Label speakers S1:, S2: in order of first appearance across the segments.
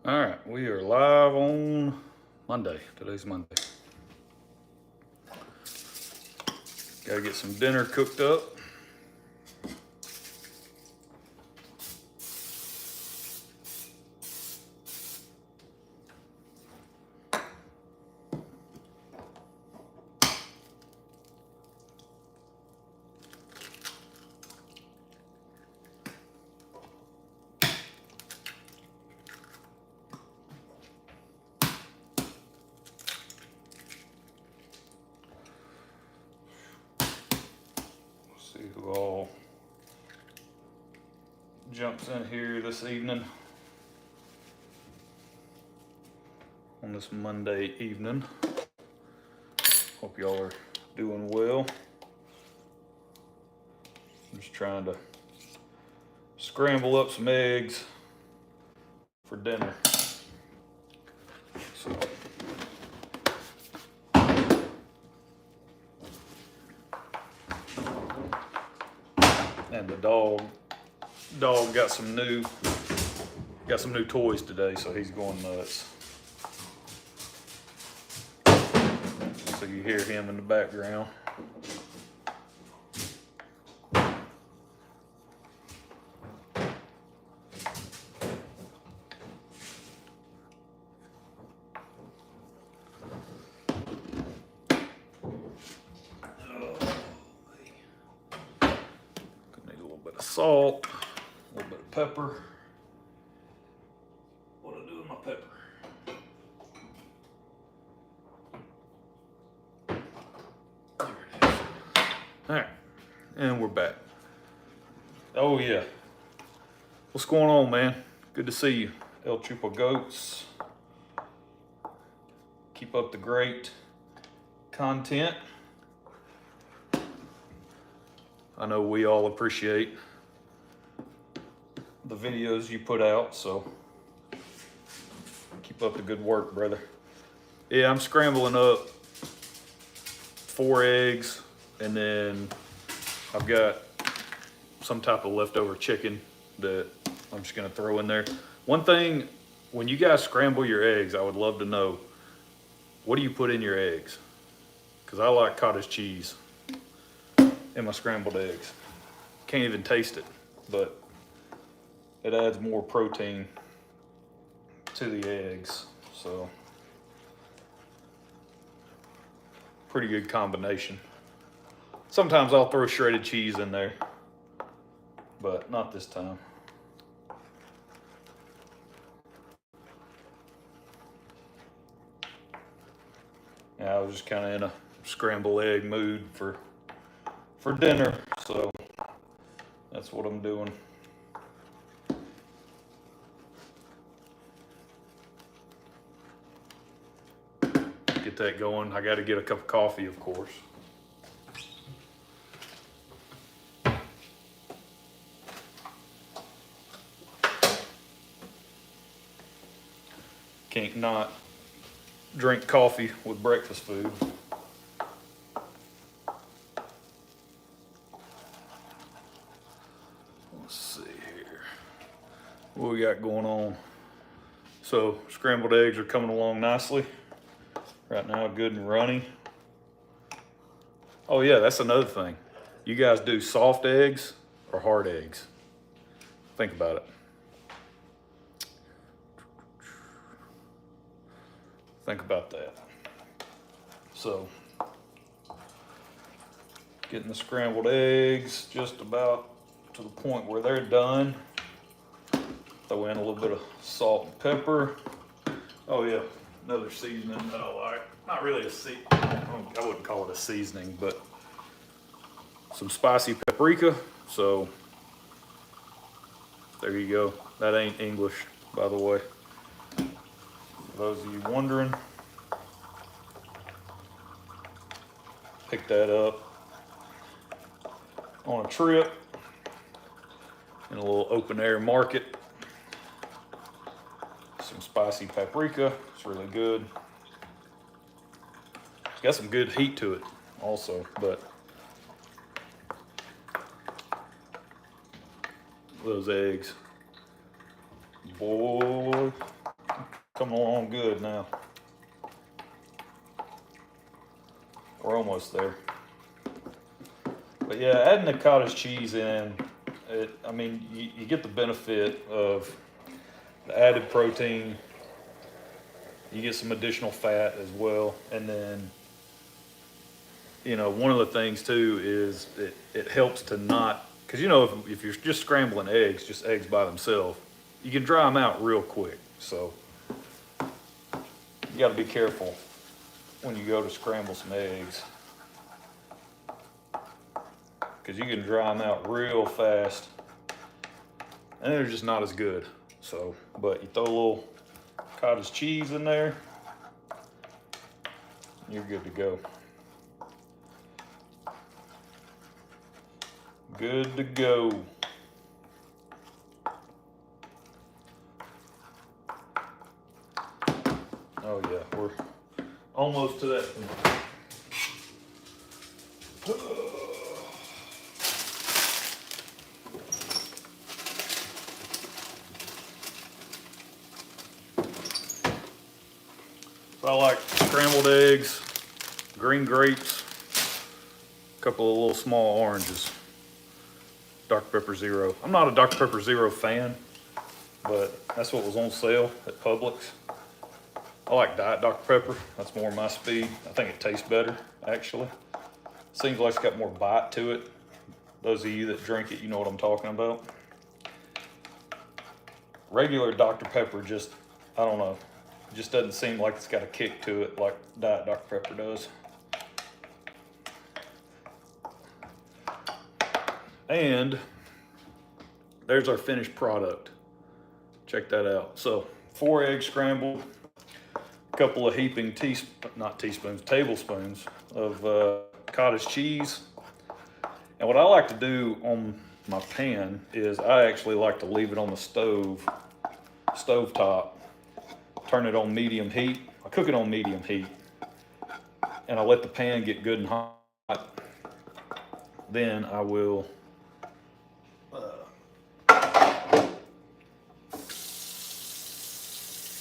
S1: All right, we are live on Monday. Today's Monday. Gotta get some dinner cooked up. See who all jumps in here this evening on this Monday evening. Hope y'all are doing well. I'm just trying to scramble up some eggs for dinner. So, and the dog got some new toys today, so he's going nuts. So you hear him in the background. Need a little bit of salt, a little bit of pepper. What do I do with my pepper? There it is. All right, and we're back. Oh yeah, what's going on, man? Good to see you, El Chupa Goats. Keep up the great content. I know we all appreciate the videos you put out, so keep up the good work, brother. Yeah, I'm scrambling up 4 eggs, and then I've got some type of leftover chicken that I'm just gonna throw in there. One thing, when you guys scramble your eggs, I would love to know, what do you put in your eggs? Because I like cottage cheese in my scrambled eggs. Can't even taste it, but it adds more protein to the eggs, so pretty good combination. Sometimes I'll throw shredded cheese in there, but not this time. Yeah, I was just kind of in a scrambled egg mood for dinner, so that's what I'm doing. Get that going. I got to get a cup of coffee, of course. Can't not drink coffee with breakfast food. Let's see here. What we got going on? So scrambled eggs are coming along nicely. Right now, good and runny. Oh yeah, that's another thing. You guys do soft eggs or hard eggs? Think about it. Think about that. So, getting the scrambled eggs just about to the point where they're done. Throw in a little bit of salt and pepper. Oh yeah, another seasoning that I like. Not really I wouldn't call it a seasoning, but some spicy paprika. So there you go. That ain't English, by the way. For those of you wondering, pick that up on a trip in a little open air market. Some spicy paprika, it's really good. It's got some good heat to it also, but those eggs, boy, Coming along good now. We're almost there. But yeah, adding the cottage cheese in, I mean, you get the benefit of the added protein. You get some additional fat as well. And then, you know, one of the things too is it helps to not, because you know, if you're just scrambling eggs, just eggs by themselves, you can dry them out real quick. So you got to be careful when you go to scramble some eggs, because you can dry them out real fast and they're just not as good. So, but you throw a little cottage cheese in there, you're good to go. Good to go. Oh yeah, we're almost to that point. So I like scrambled eggs, green grapes, a couple of little small oranges, Dr. Pepper Zero. I'm not a Dr. Pepper Zero fan, but that's what was on sale at Publix. I like Diet Dr. Pepper. That's more my speed. I think it tastes better, actually. Seems like it's got more bite to it. Those of you that drink it, you know what I'm talking about. Regular Dr. Pepper just, I don't know, it just doesn't seem like it's got a kick to it like Diet Dr. Pepper does. And there's our finished product. Check that out. So 4 eggs scrambled, a couple of heaping tablespoons of cottage cheese. And what I like to do on my pan is I actually like to leave it on the stove top, turn it on medium heat. I cook it on medium heat and I let the pan get good and hot. Then I will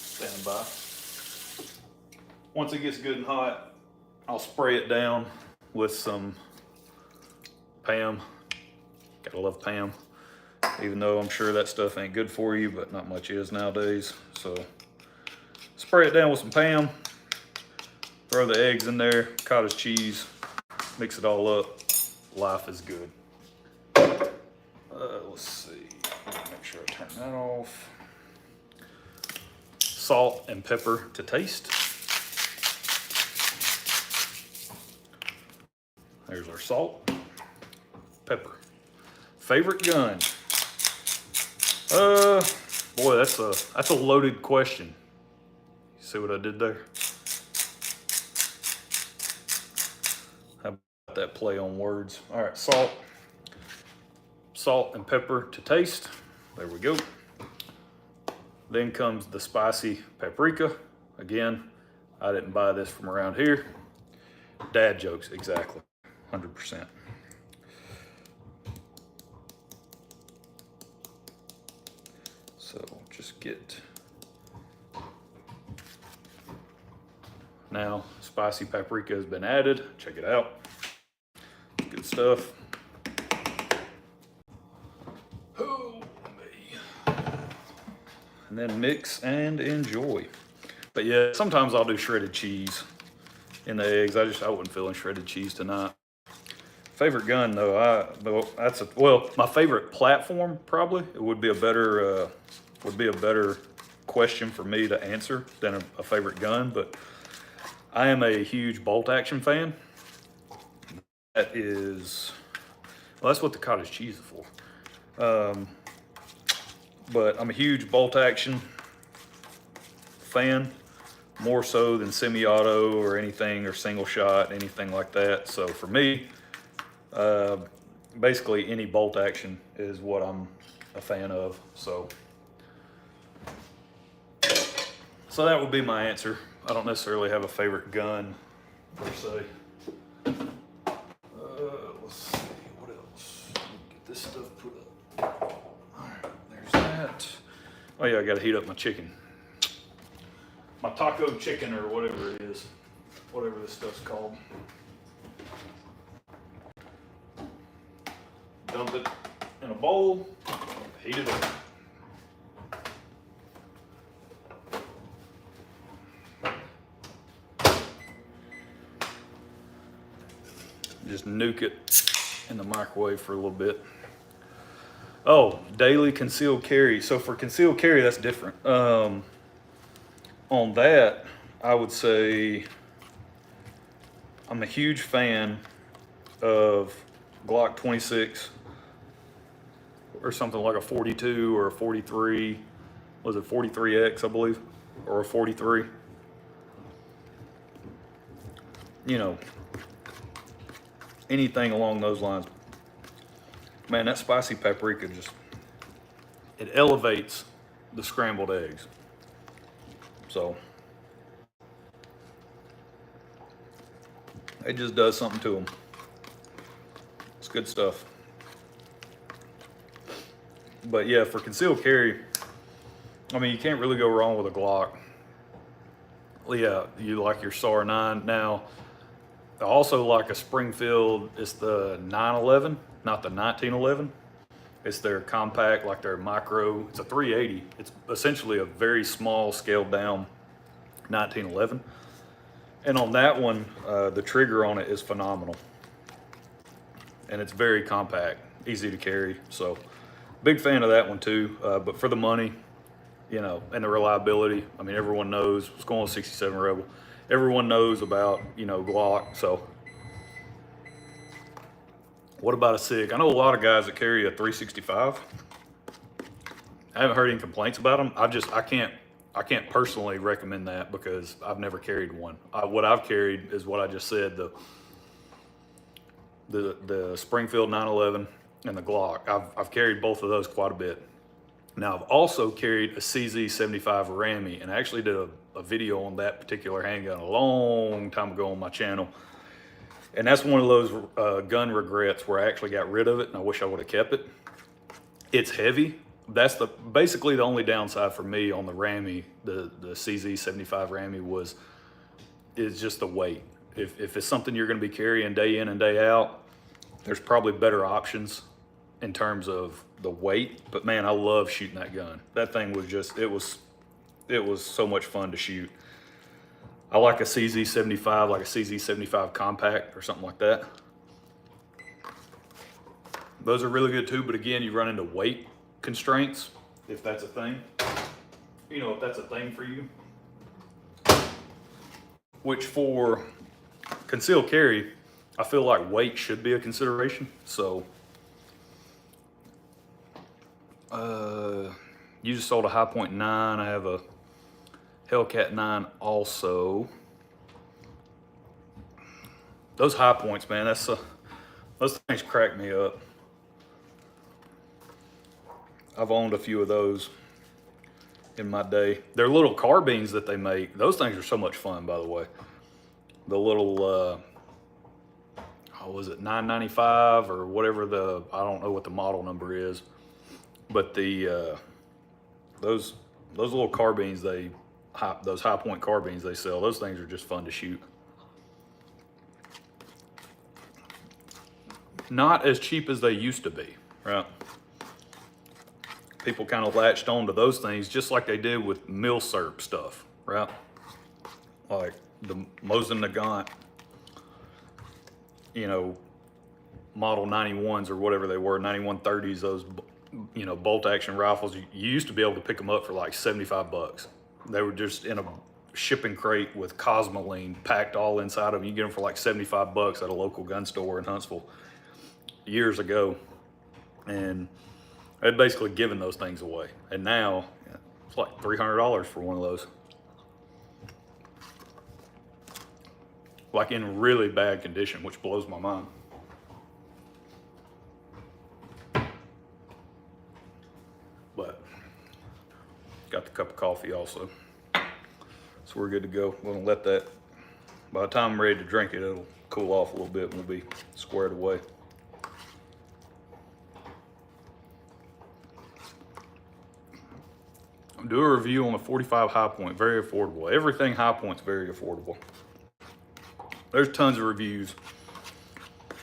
S1: stand by. Once it gets good and hot, I'll spray it down with some Pam. Gotta love Pam. Even though I'm sure that stuff ain't good for you, but not much is nowadays. So spray it down with some Pam, throw the eggs in there, cottage cheese, mix it all up. Life is good. Let's see, make sure I turn that off. Salt and pepper to taste. There's our salt, pepper. Favorite gun? Boy, that's a loaded question. You see what I did there? How about that play on words? All right, salt and pepper to taste. There we go. Then comes the spicy paprika. Again, I didn't buy this from around here. Dad jokes, exactly, 100%. So just get, now spicy paprika has been added. Check it out, good stuff. Oh, me. And then mix and enjoy. But yeah, sometimes I'll do shredded cheese in the eggs. I wasn't feeling shredded cheese tonight. Favorite gun though, well, my favorite platform probably. It would be a better question for me to answer than a favorite gun, but I am a huge bolt action fan. That is, well, that's what the cottage cheese is for. But I'm a huge bolt action fan, more so than semi-auto or anything, or single shot, anything like that. So for me, basically any bolt action is what I'm a fan of. So that would be my answer. I don't necessarily have a favorite gun per se. Let's see, what else? Get this stuff put up. All right, there's that. Oh yeah, I gotta heat up my chicken. my taco chicken or whatever it is, whatever this stuff's called. Dump it in a bowl, heat it up. Just nuke it in the microwave for a little bit. Oh, daily concealed carry. So for concealed carry, that's different. On that, I would say I'm a huge fan of Glock 26 or something like a 42 or a 43. Was it 43X, I believe, or a 43? You know, anything along those lines. Man, that spicy paprika just, it elevates the scrambled eggs. So it just does something to them. It's good stuff. But yeah, for concealed carry, I mean, you can't really go wrong with a Glock. Yeah, you like your SAR 9. Now, I also like a Springfield. It's the 911, not the 1911. It's their compact, like their micro. It's a 380. It's essentially a very small, scaled down 1911. And on that one, the trigger on it is phenomenal. And it's very compact, easy to carry. So, big fan of that one too. But for the money, you know, and the reliability, I mean, everyone knows what's going on with 67 Rebel. Everyone knows about, you know, Glock. So, what about a SIG? I know a lot of guys that carry a 365. I haven't heard any complaints about them. I can't personally recommend that because I've never carried one. What I've carried is what I just said, the Springfield 911 and the Glock. I've carried both of those quite a bit. Now, I've also carried a CZ75 Rami, and I actually did a video on that particular handgun a long time ago on my channel. And that's one of those gun regrets where I actually got rid of it, and I wish I would have kept it. It's heavy. That's basically the only downside for me on the Rami, the CZ75 Rami is just the weight. If it's something you're going to be carrying day in and day out, there's probably better options in terms of the weight. But man, I love shooting that gun. That thing was just, it was so much fun to shoot. I like a CZ75, like a CZ75 compact or something like that. Those are really good too, but again, you run into weight constraints, if that's a thing. You know, if that's a thing for you. Which for concealed carry, I feel like weight should be a consideration. So, you just sold a Hi-Point 9. I have a Hellcat 9 also. Those Hi-Points, man, those things crack me up. I've owned a few of those in my day. They're little carbines that they make. Those things are so much fun, by the way. The little, what was it, 995 or whatever I don't know what the model number is. But those little carbines, those Hi-Point carbines they sell, those things are just fun to shoot. Not as cheap as they used to be, right? People kind of latched on to those things just like they did with Milsurp stuff, right? Like the Mosin Nagant, you know, model 91s or whatever they were, 9130s, those, you know, bolt action rifles. You used to be able to pick them up for like 75 bucks. They were just in a shipping crate with Cosmoline packed all inside of them. You get them for like 75 bucks at a local gun store in Huntsville years ago. And they'd basically given those things away. And now it's like $300 for one of those. Like in really bad condition, which blows my mind. But got the cup of coffee also. So we're good to go. We're gonna let that, by the time I'm ready to drink it, it'll cool off a little bit and we'll be squared away. Do a review on the 45 High Point, very affordable. Everything High Point's very affordable. There's tons of reviews.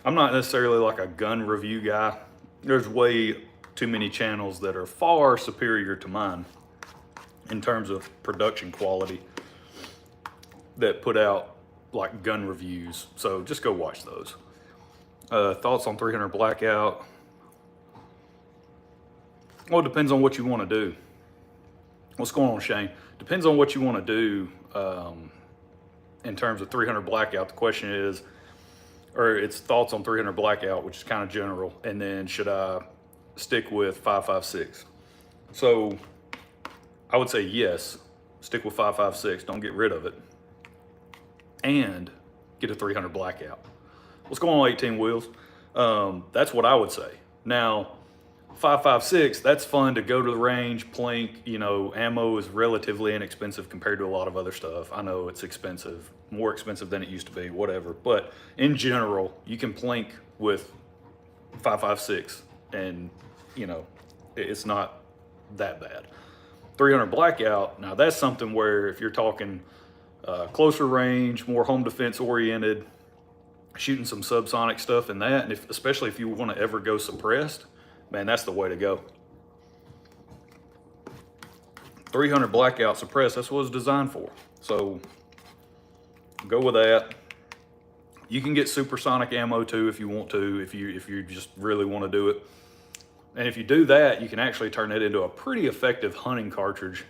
S1: I'm not necessarily like a gun review guy. There's way too many channels that are far superior to mine in terms of production quality that put out like gun reviews. So just go watch those. Thoughts on 300 Blackout? Well, it depends on what you want to do. What's going on, Shane? Depends on what you want to do in terms of 300 Blackout. The question is, or it's thoughts on 300 Blackout, which is kind of general, and then should I stick with 5.56? So I would say yes, stick with 5.56, don't get rid of it, and get a 300 Blackout. What's going on, 18 Wheels? That's what I would say. Now, 5.56, that's fun to go to the range, plink, you know, ammo is relatively inexpensive compared to a lot of other stuff. I know it's expensive, more expensive than it used to be, whatever. But in general, you can plink with 5.56 and, you know, it's not that bad. 300 Blackout, now that's something where if you're talking closer range, more home defense oriented, shooting some subsonic stuff in that, and especially if you want to ever go suppressed, man, that's the way to go. 300 Blackout suppressed, that's what it's designed for. So go with that. You can get supersonic ammo too if you want to, if you just really want to do it. And if you do that, you can actually turn it into a pretty effective hunting cartridge.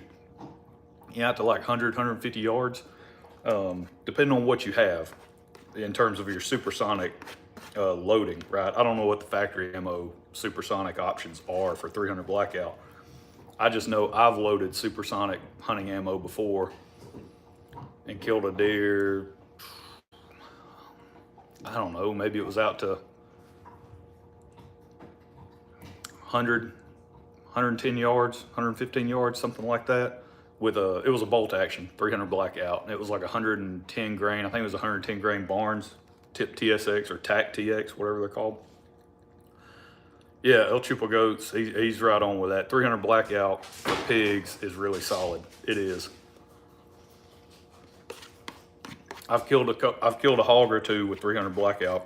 S1: You out to like 100, 150 yards, depending on what you have in terms of your supersonic loading, right? I don't know what the factory ammo supersonic options are for 300 Blackout. I just know I've loaded supersonic hunting ammo before and killed a deer. I don't know, maybe it was out to 100, 110 yards, 115 yards, something like that. With it was a bolt action 300 Blackout, and it was like 110 grain. I think it was 110 grain Barnes Tip TSX or TAC TX, whatever they're called. Yeah, El Chupo Goats, he's right on with that. 300 Blackout for pigs is really solid. It is. I've killed a hog or two with 300 Blackout.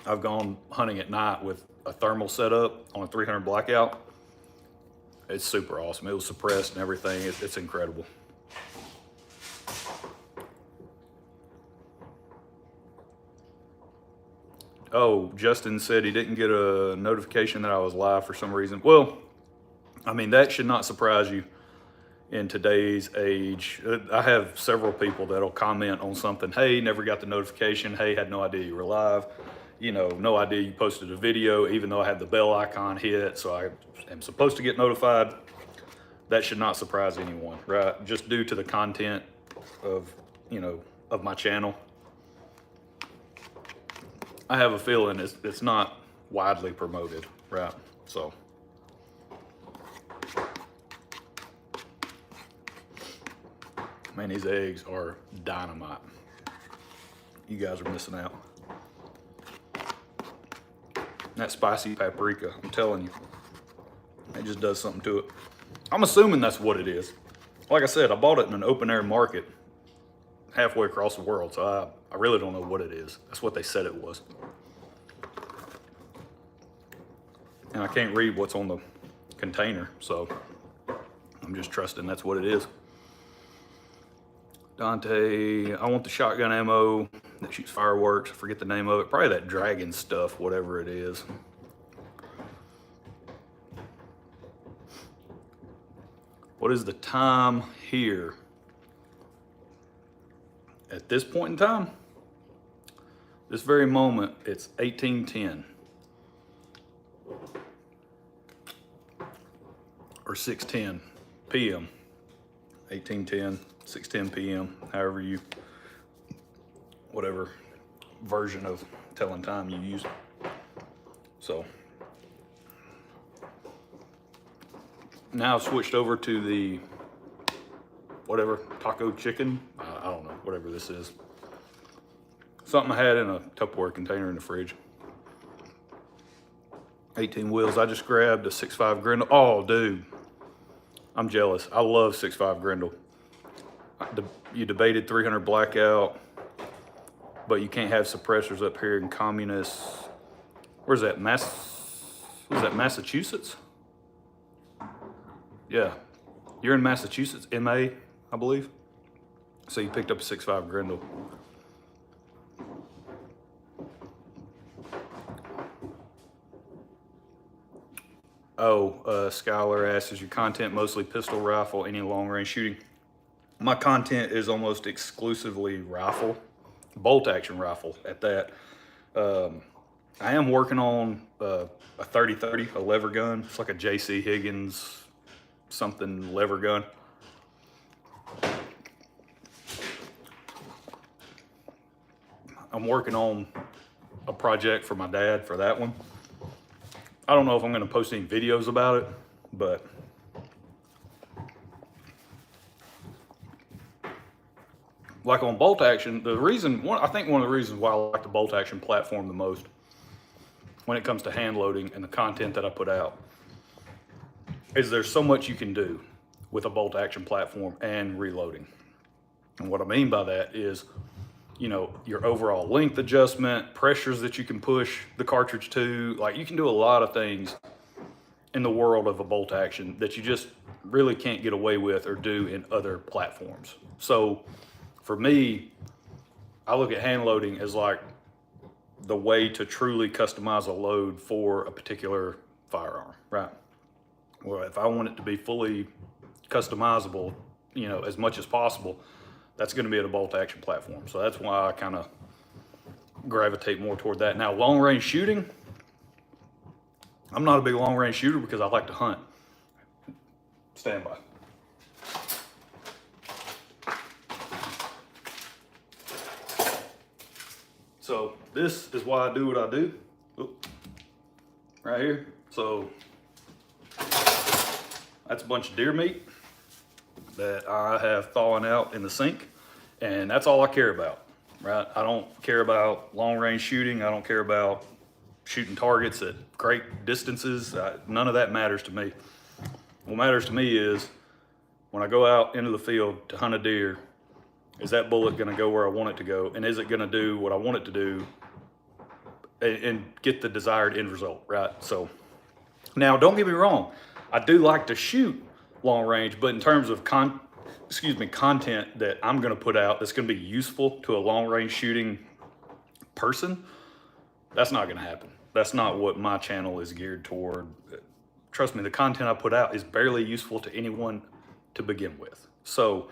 S1: I've gone hunting at night with a thermal setup on a 300 Blackout. It's super awesome. It was suppressed and everything. It's incredible. Oh, Justin said he didn't get a notification that I was live for some reason. Well, I mean, that should not surprise you in today's age. I have several people that'll comment on something. Hey, never got the notification. Hey, had no idea you were live. You know, no idea you posted a video, even though I had the bell icon hit, so I am supposed to get notified. That should not surprise anyone, right? Just due to the content of, you know, of my channel. I have a feeling it's not widely promoted, right? So. Man, these eggs are dynamite. You guys are missing out. That spicy paprika, I'm telling you, it just does something to it. I'm assuming that's what it is. Like I said, I bought it in an open air market halfway across the world, so I really don't know what it is. That's what they said it was. And I can't read what's on the container, so I'm just trusting that's what it is. Dante, I want the shotgun ammo that shoots fireworks. I forget the name of it. Probably that dragon stuff, whatever it is. What is the time here? At this point in time, this very moment, it's 18:10. Or 6:10 p.m. 18:10, 6:10 p.m. However you, whatever version of telling time you use. So now I've switched over to the whatever taco chicken. I don't know, whatever this is. Something I had in a Tupperware container in the fridge. 18 Wheels. I just grabbed a 6.5 Grendel. Oh, dude. I'm jealous. I love 6.5 Grendel. You debated 300 blackout, but you can't have suppressors up here in communist. Where's that? Was that Massachusetts? Yeah, you're in Massachusetts, MA, I believe. So you picked up a 6.5 Grendel. Oh, Skylar asks, is your content mostly pistol, rifle, any long range shooting? My content is almost exclusively rifle, bolt action rifle at that. I am working on a 30-30, a lever gun. It's like a JC Higgins something lever gun. I'm working on a project for my dad for that one. I don't know if I'm going to post any videos about it, but like on bolt action, I think one of the reasons why I like the bolt action platform the most when it comes to hand loading and the content that I put out is there's so much you can do with a bolt action platform and reloading. And what I mean by that is, you know, your overall length adjustment, pressures that you can push the cartridge to. Like, you can do a lot of things in the world of a bolt action that you just really can't get away with or do in other platforms. So for me, I look at hand loading as like the way to truly customize a load for a particular firearm, right? Well, if I want it to be fully customizable, you know, as much as possible, that's going to be at a bolt action platform. So that's why I kind of gravitate more toward that. Now, long range shooting, I'm not a big long range shooter because I like to hunt. Stand by. So this is why I do what I do. Oop. Right here. So that's a bunch of deer meat that I have thawing out in the sink, and that's all I care about, right? I don't care about long range shooting. I don't care about shooting targets at great distances. None of that matters to me. What matters to me is when I go out into the field to hunt a deer, is that bullet gonna go where I want it to go? And is it gonna do what I want it to do and get the desired end result, right? So now, don't get me wrong, I do like to shoot long range, but in terms of content that I'm gonna put out that's gonna be useful to a long range shooting person, that's not gonna happen. That's not what my channel is geared toward. Trust me, the content I put out is barely useful to anyone to begin with. So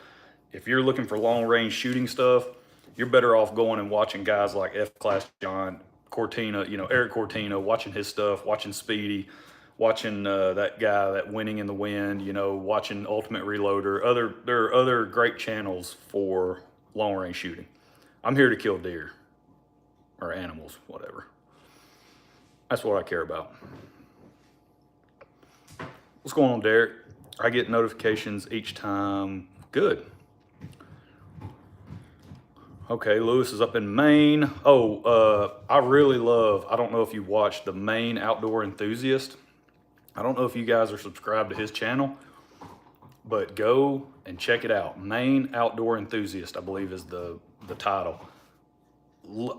S1: if you're looking for long range shooting stuff, you're better off going and watching guys like F-Class John, Cortina, you know, Eric Cortina, watching his stuff, watching Speedy, watching that guy, that Winning in the Wind, you know, watching Ultimate Reloader. There are other great channels for long range shooting. I'm here to kill deer or animals, whatever. That's what I care about. What's going on, Derek? I get notifications each time. Good. Okay, Lewis is up in Maine. Oh, I really love, I don't know if you watched the Maine Outdoor Enthusiast. I don't know if you guys are subscribed to his channel, but go and check it out. Maine Outdoor Enthusiast, I believe is the title.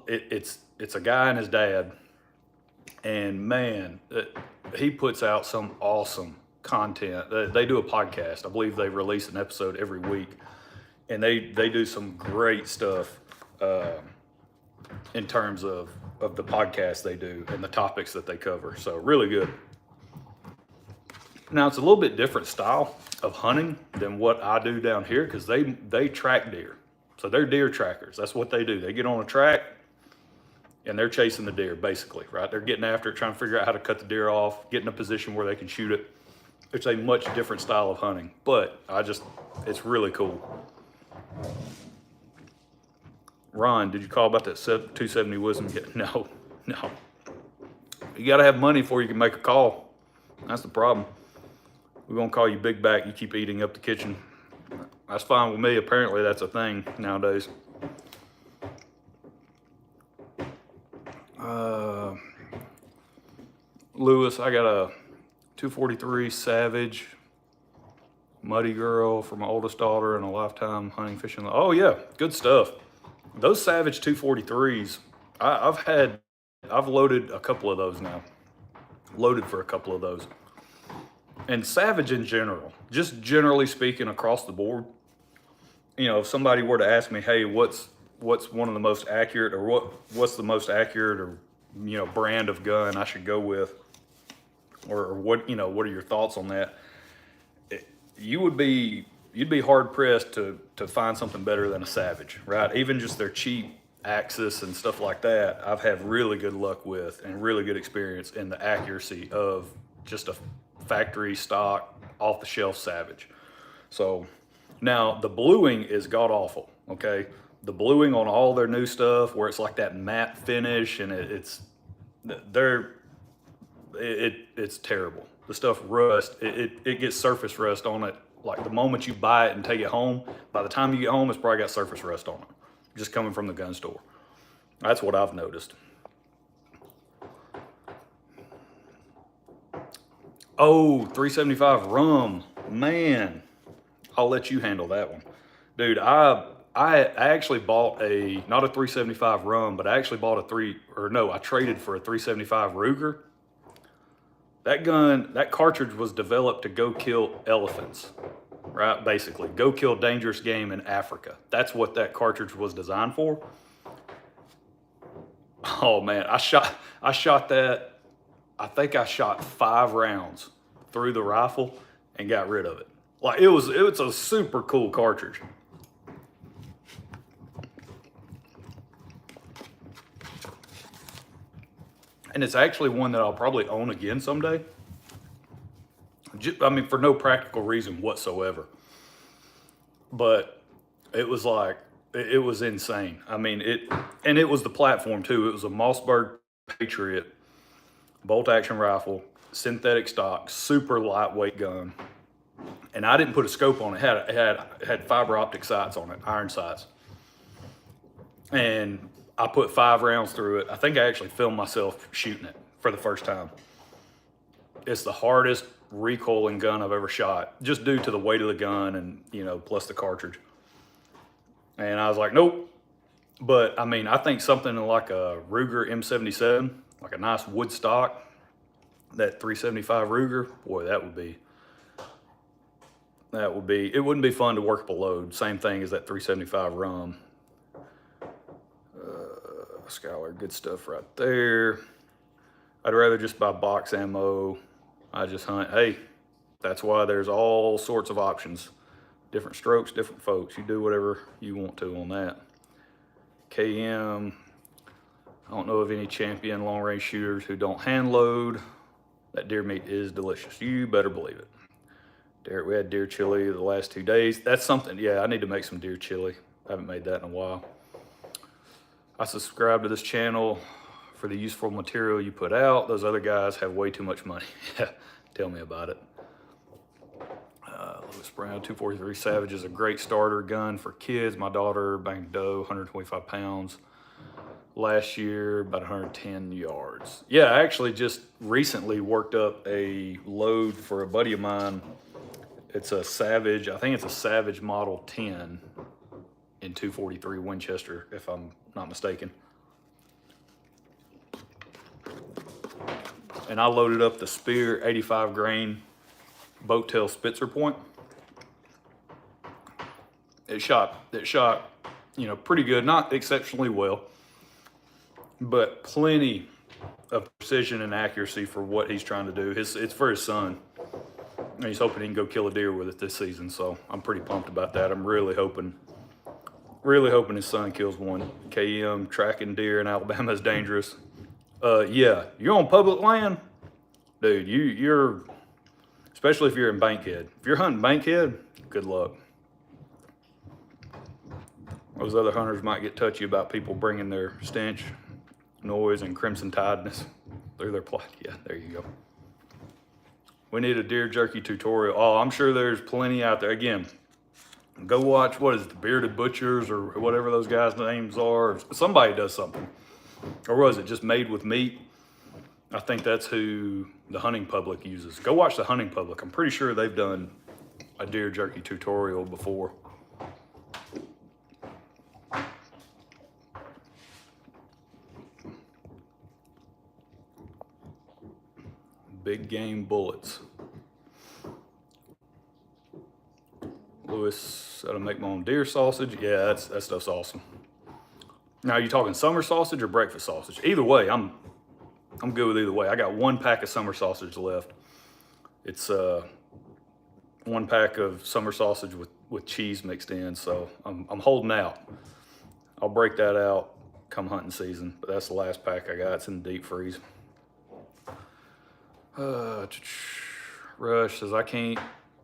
S1: It's a guy and his dad, and man, he puts out some awesome content. They do a podcast. I believe they release an episode every week, and they do some great stuff in terms of the podcast they do and the topics that they cover. So really good. Now, it's a little bit different style of hunting than what I do down here because they track deer. So they're deer trackers. That's what they do. They get on a track and they're chasing the deer, basically, right? They're getting after it, trying to figure out how to cut the deer off, get in a position where they can shoot it. It's a much different style of hunting, but it's really cool. Ron, did you call about that 270 Wisdom? No. You got to have money before you can make a call. That's the problem. We're going to call you Big Back. You keep eating up the kitchen. That's fine with me. Apparently, that's a thing nowadays. Lewis, I got a 243 Savage Muddy Girl for my oldest daughter and a lifetime hunting, fishing. Oh yeah, good stuff. Those Savage 243s, I've loaded a couple of those now. Loaded for a couple of those. And Savage in general, just generally speaking across the board, you know, if somebody were to ask me, hey, what's one of the most accurate, or what's the most accurate, or you know, brand of gun I should go with, or what, you know, what are your thoughts on that? You'd be hard pressed to find something better than a Savage, right? Even just their cheap Axis and stuff like that, I've had really good luck with and really good experience in the accuracy of just a factory stock off the shelf Savage. So now the bluing is god awful. Okay, the bluing on all their new stuff, where it's like that matte finish, and it's terrible. The stuff rust. It gets surface rust on it. Like the moment you buy it and take it home, by the time you get home, it's probably got surface rust on it, just coming from the gun store. That's what I've noticed. Oh, 375 rum, man. I'll let you handle that one, dude. I actually bought not a 375 rum, but I actually bought I traded for a 375 Ruger. That cartridge was developed to go kill elephants, right? Basically, go kill dangerous game in Africa. That's what that cartridge was designed for. Oh man, I shot that. I think I shot 5 rounds through the rifle and got rid of it. Like it was a super cool cartridge. And it's actually one that I'll probably own again someday. I mean, for no practical reason whatsoever. But it was like, it was insane. I mean, it was the platform too. It was a Mossberg Patriot bolt action rifle, synthetic stock, super lightweight gun. And I didn't put a scope on it. It had fiber optic sights on it, iron sights. And I put 5 rounds through it. I think I actually filmed myself shooting it for the first time. It's the hardest recoiling gun I've ever shot, just due to the weight of the gun and, you know, plus the cartridge. And I was like, nope. But I mean, I think something like a Ruger M77, like a nice wood stock, that 375 Ruger, boy, it wouldn't be fun to work up a load. Same thing as that 375 rum. Skylar, good stuff right there. I'd rather just buy box ammo. I just hunt. Hey, that's why there's all sorts of options. Different strokes, different folks. You do whatever you want to on that. KM, I don't know of any champion long range shooters who don't hand load. That deer meat is delicious. You better believe it. Derek, we had deer chili the last 2 days. That's something, yeah, I need to make some deer chili. I haven't made that in a while. I subscribe to this channel for the useful material you put out. Those other guys have way too much money. Tell me about it. Lewis Brown, 243 Savage is a great starter gun for kids. My daughter banged doe, 125 pounds. Last year, about 110 yards. Yeah, I actually just recently worked up a load for a buddy of mine. It's a Savage, I think it's a Savage Model 10 in 243 Winchester, if I'm not mistaken. And I loaded up the Spear 85 grain boat tail Spitzer point. It shot, you know, pretty good, not exceptionally well, but plenty of precision and accuracy for what he's trying to do. It's for his son. And he's hoping he can go kill a deer with it this season, so I'm pretty pumped about that. I'm really hoping his son kills one. KM, tracking deer in Alabama is dangerous. Yeah, you're on public land, dude. You're, especially if you're in Bankhead. If you're hunting Bankhead, good luck. Those other hunters might get touchy about people bringing their stench, noise, and crimson tideness through their plot. Yeah, there you go. We need a deer jerky tutorial. Oh, I'm sure there's plenty out there. Again, go watch, what is it, the Bearded Butchers or whatever those guys' names are. Somebody does something. Or was it just Made with Meat? I think that's who the Hunting Public uses. Go watch the Hunting Public. I'm pretty sure they've done a deer jerky tutorial before. Big game bullets. Lewis, that'll make my own deer sausage. Yeah, that stuff's awesome. Now, are you talking summer sausage or breakfast sausage? Either way, I'm good with either way. I got 1 pack of summer sausage left. It's 1 pack of summer sausage with cheese mixed in, so I'm holding out. I'll break that out come hunting season, but that's the last pack I got. It's in the deep freeze. Rush says, I can't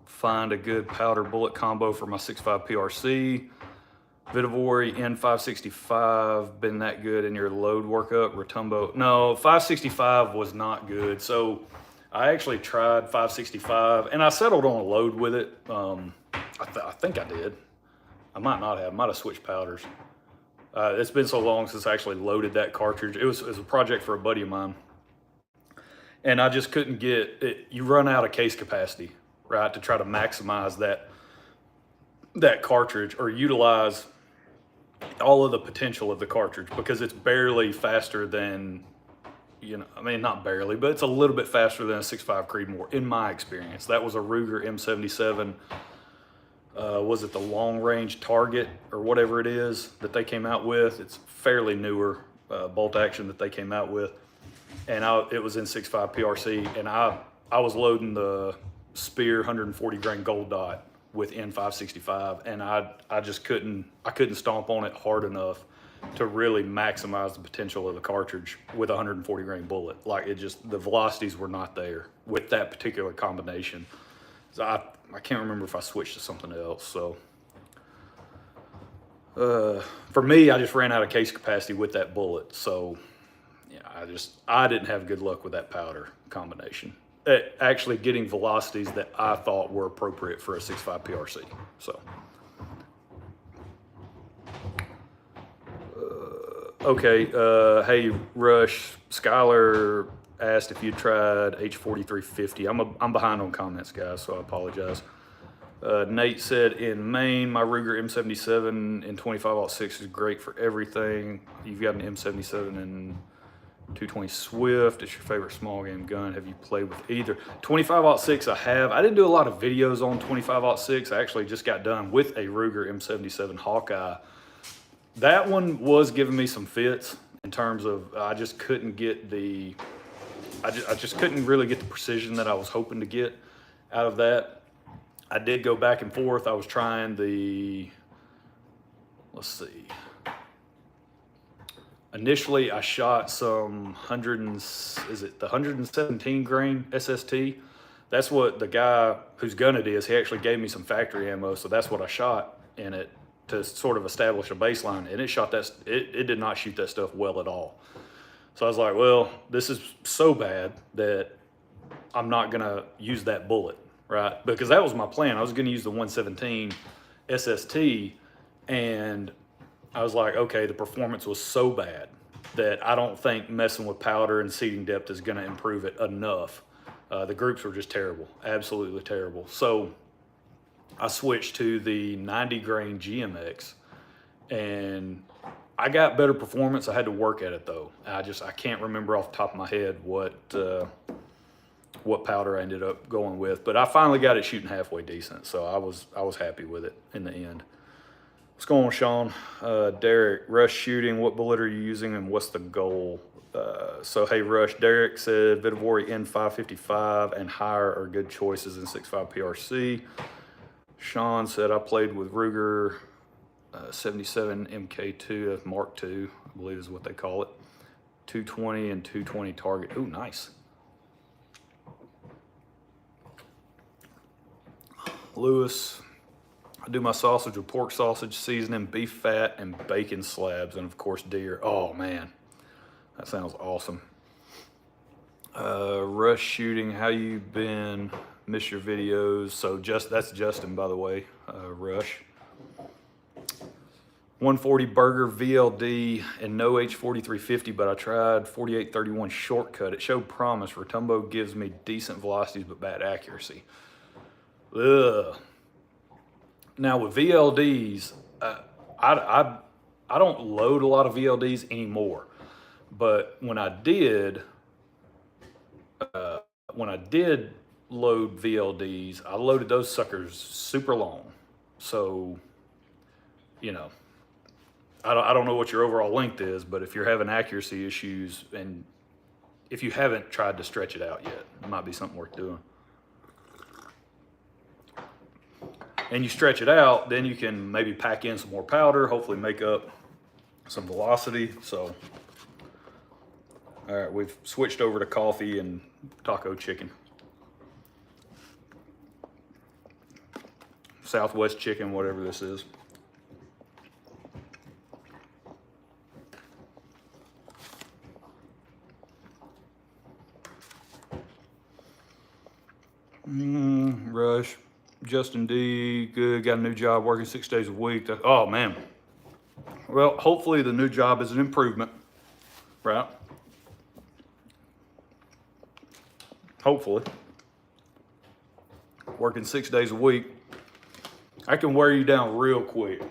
S1: find a good powder bullet combo for my 6.5 PRC. Vihtavuori N565 been that good in your load workup? Rotumbo, no, 565 was not good. So I actually tried 565 and I settled on a load with it. I think I did. I might not have. Might have switched powders. It's been so long since I actually loaded that cartridge. It was a project for a buddy of mine. And I just couldn't get it. You run out of case capacity, right, to try to maximize that cartridge or utilize all of the potential of the cartridge, because it's barely faster than, you know, I mean, not barely, but it's a little bit faster than a 6.5 Creedmoor in my experience. That was a Ruger M77. Was it the long range target or whatever it is that they came out with? It's fairly newer bolt action that they came out with. And it was in 6.5 PRC, and I was loading the Speer 140 grain gold dot with N565, and I just couldn't stomp on it hard enough to really maximize the potential of the cartridge with a 140 grain bullet. Like, it just, the velocities were not there with that particular combination. So I can't remember if I switched to something else. So for me, I just ran out of case capacity with that bullet. So yeah, I didn't have good luck with that powder combination. Actually getting velocities that I thought were appropriate for a 6.5 PRC. So, okay. Hey, Rush, Skylar asked if you tried H4350. I'm behind on comments, guys, so I apologize. Nate said, in Maine, my Ruger M77 in 25-06 is great for everything. You've got an M77 and 220 Swift. It's your favorite small game gun. Have you played with either? 25-06 I have. I didn't do a lot of videos on 25-06. I actually just got done with a Ruger M77 Hawkeye. That one was giving me some fits in terms of I just couldn't get the, I just couldn't really get the precision that I was hoping to get out of that. I did go back and forth. I was trying the, let's see. Initially, I shot some 117 grain SST. That's what the guy whose gun it is, he actually gave me some factory ammo, so that's what I shot in it to sort of establish a baseline, and it shot that, it did not shoot that stuff well at all. So I was like, well, this is so bad that I'm not gonna use that bullet, right? Because that was my plan. I was gonna use the 117 SST, and I was like, okay, the performance was so bad that I don't think messing with powder and seating depth is gonna improve it enough. The groups were just terrible, absolutely terrible. So I switched to the 90 grain GMX, and I got better performance. I had to work at it though. I can't remember off the top of my head what powder I ended up going with, but I finally got it shooting halfway decent. So I was happy with it in the end. What's going on, Sean? Derek, Rush shooting, what bullet are you using and what's the goal? So hey, Rush, Derek said Vihtavuori N555 and higher are good choices in 6.5 PRC. Sean said, I played with Ruger 77 MK2, that's Mark II, I believe is what they call it. 220 and 220 target. Ooh, nice. Lewis, I do my sausage with pork sausage seasoning, beef fat, and bacon slabs, and of course deer. Oh man, that sounds awesome. Rush shooting, how you been? Miss your videos. So that's Justin, by the way. Rush. 140 Burger VLD and no H4350, but I tried 4831 Shortcut. It showed promise. Rotumbo gives me decent velocities but bad accuracy. Ugh. Now with VLDs, I I don't load a lot of VLDs anymore, but when I did load VLDs, I loaded those suckers super long. So, you know, I don't know what your overall length is, but if you're having accuracy issues and if you haven't tried to stretch it out yet, it might be something worth doing. And you stretch it out, then you can maybe pack in some more powder, hopefully make up some velocity. So, all right, we've switched over to coffee and taco chicken. Southwest chicken, whatever this is. Rush. Justin D, good, got a new job working 6 days a week. Oh man. Well, hopefully the new job is an improvement, right? Hopefully. Working 6 days a week, I can wear you down real quick.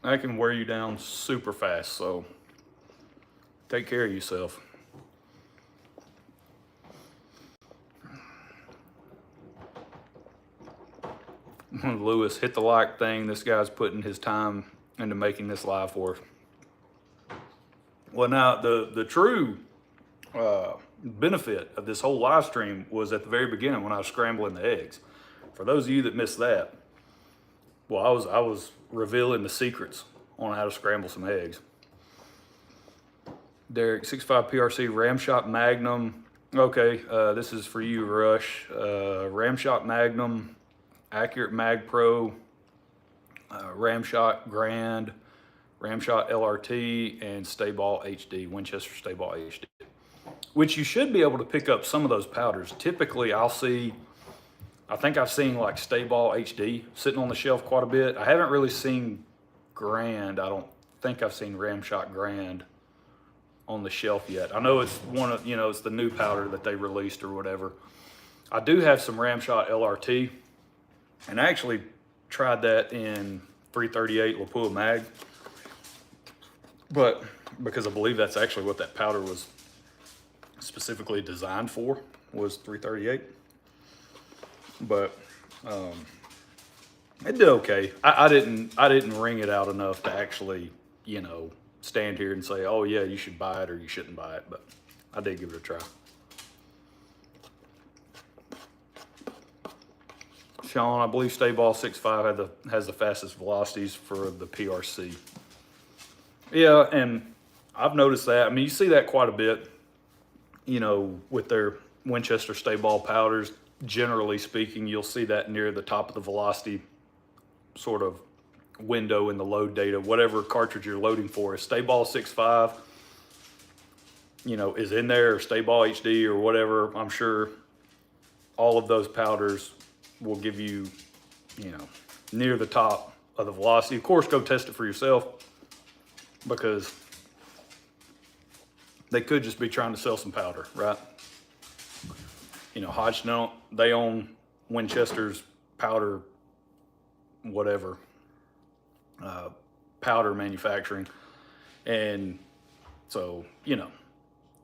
S1: I can wear you down super fast, so take care of yourself. Lewis, hit the like thing. This guy's putting his time into making this live for us. Well, now the true benefit of this whole live stream was at the very beginning when I was scrambling the eggs. For those of you that missed that, well, I was revealing the secrets on how to scramble some eggs. Derek, 6.5 PRC Ramshot Magnum. Okay, this is for you, Rush. Ramshot Magnum, Accurate Mag Pro, Ramshot Grand, Ramshot LRT, and Stayball HD, Winchester Stayball HD, which you should be able to pick up some of those powders. Typically, I think I've seen like Stayball HD sitting on the shelf quite a bit. I haven't really seen Grand. I don't think I've seen Ramshot Grand on the shelf yet. I know it's it's the new powder that they released or whatever. I do have some Ramshot LRT, and I actually tried that in 338 Lapua Mag, but because I believe that's actually what that powder was specifically designed for, was 338. But it did okay. I didn't wring it out enough to actually, stand here and say, oh yeah, you should buy it or you shouldn't buy it, but I did give it a try. Sean, I believe Stayball 6.5 has the fastest velocities for the PRC. Yeah, and I've noticed that. I mean, you see that quite a bit, with their Winchester Stayball powders. Generally speaking, you'll see that near the top of the velocity sort of window in the load data, whatever cartridge you're loading for. If Stayball 6.5, is in there, or Stayball HD or whatever, I'm sure all of those powders will give you, near the top of the velocity. Of course, go test it for yourself, because they could just be trying to sell some powder, right? Hodgson, they own Winchester's powder, whatever, powder manufacturing. And so,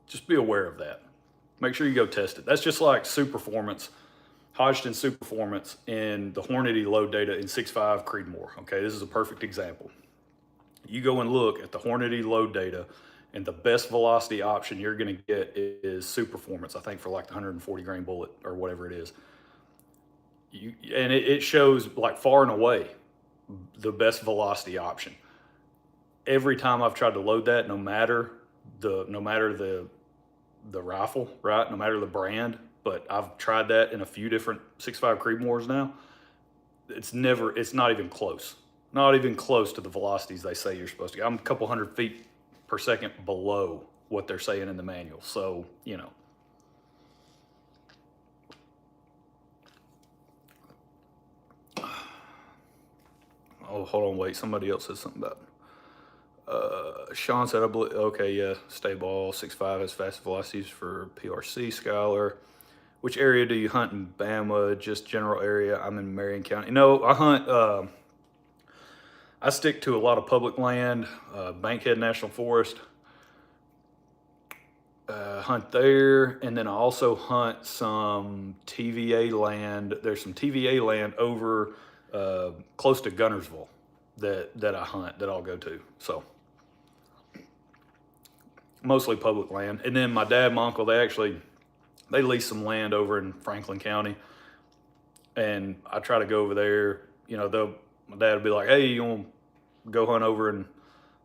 S1: just be aware of that. Make sure you go test it. That's just like Superformance, Hodgson Superformance, and the Hornady load data in 6.5 Creedmoor. Okay, this is a perfect example. You go and look at the Hornady load data, and the best velocity option you're going to get is Superformance, I think, for like the 140 grain bullet or whatever it is. And it shows like far and away the best velocity option. Every time I've tried to load that, no matter the rifle, right? No matter the brand, but I've tried that in a few different 6.5 Creedmoors now. It's not even close. Not even close to the velocities they say you're supposed to get. I'm a couple hundred feet per second below what they're saying in the manual. So, Oh, hold on, wait. Somebody else said something about Sean said, I believe, okay, yeah, Stayball 6.5 has fast velocities for PRC Skyler. Which area do you hunt in Bama? Just general area. I'm in Marion County. No, I hunt. I stick to a lot of public land. Bankhead National Forest. Hunt there, and then I also hunt some TVA land. There's some TVA land over close to Gunnersville that I hunt that I'll go to. So mostly public land. And then my dad and my uncle, they lease some land over in Franklin County, and I try to go over there. You know, my dad would be like, "Hey, you want to go hunt over in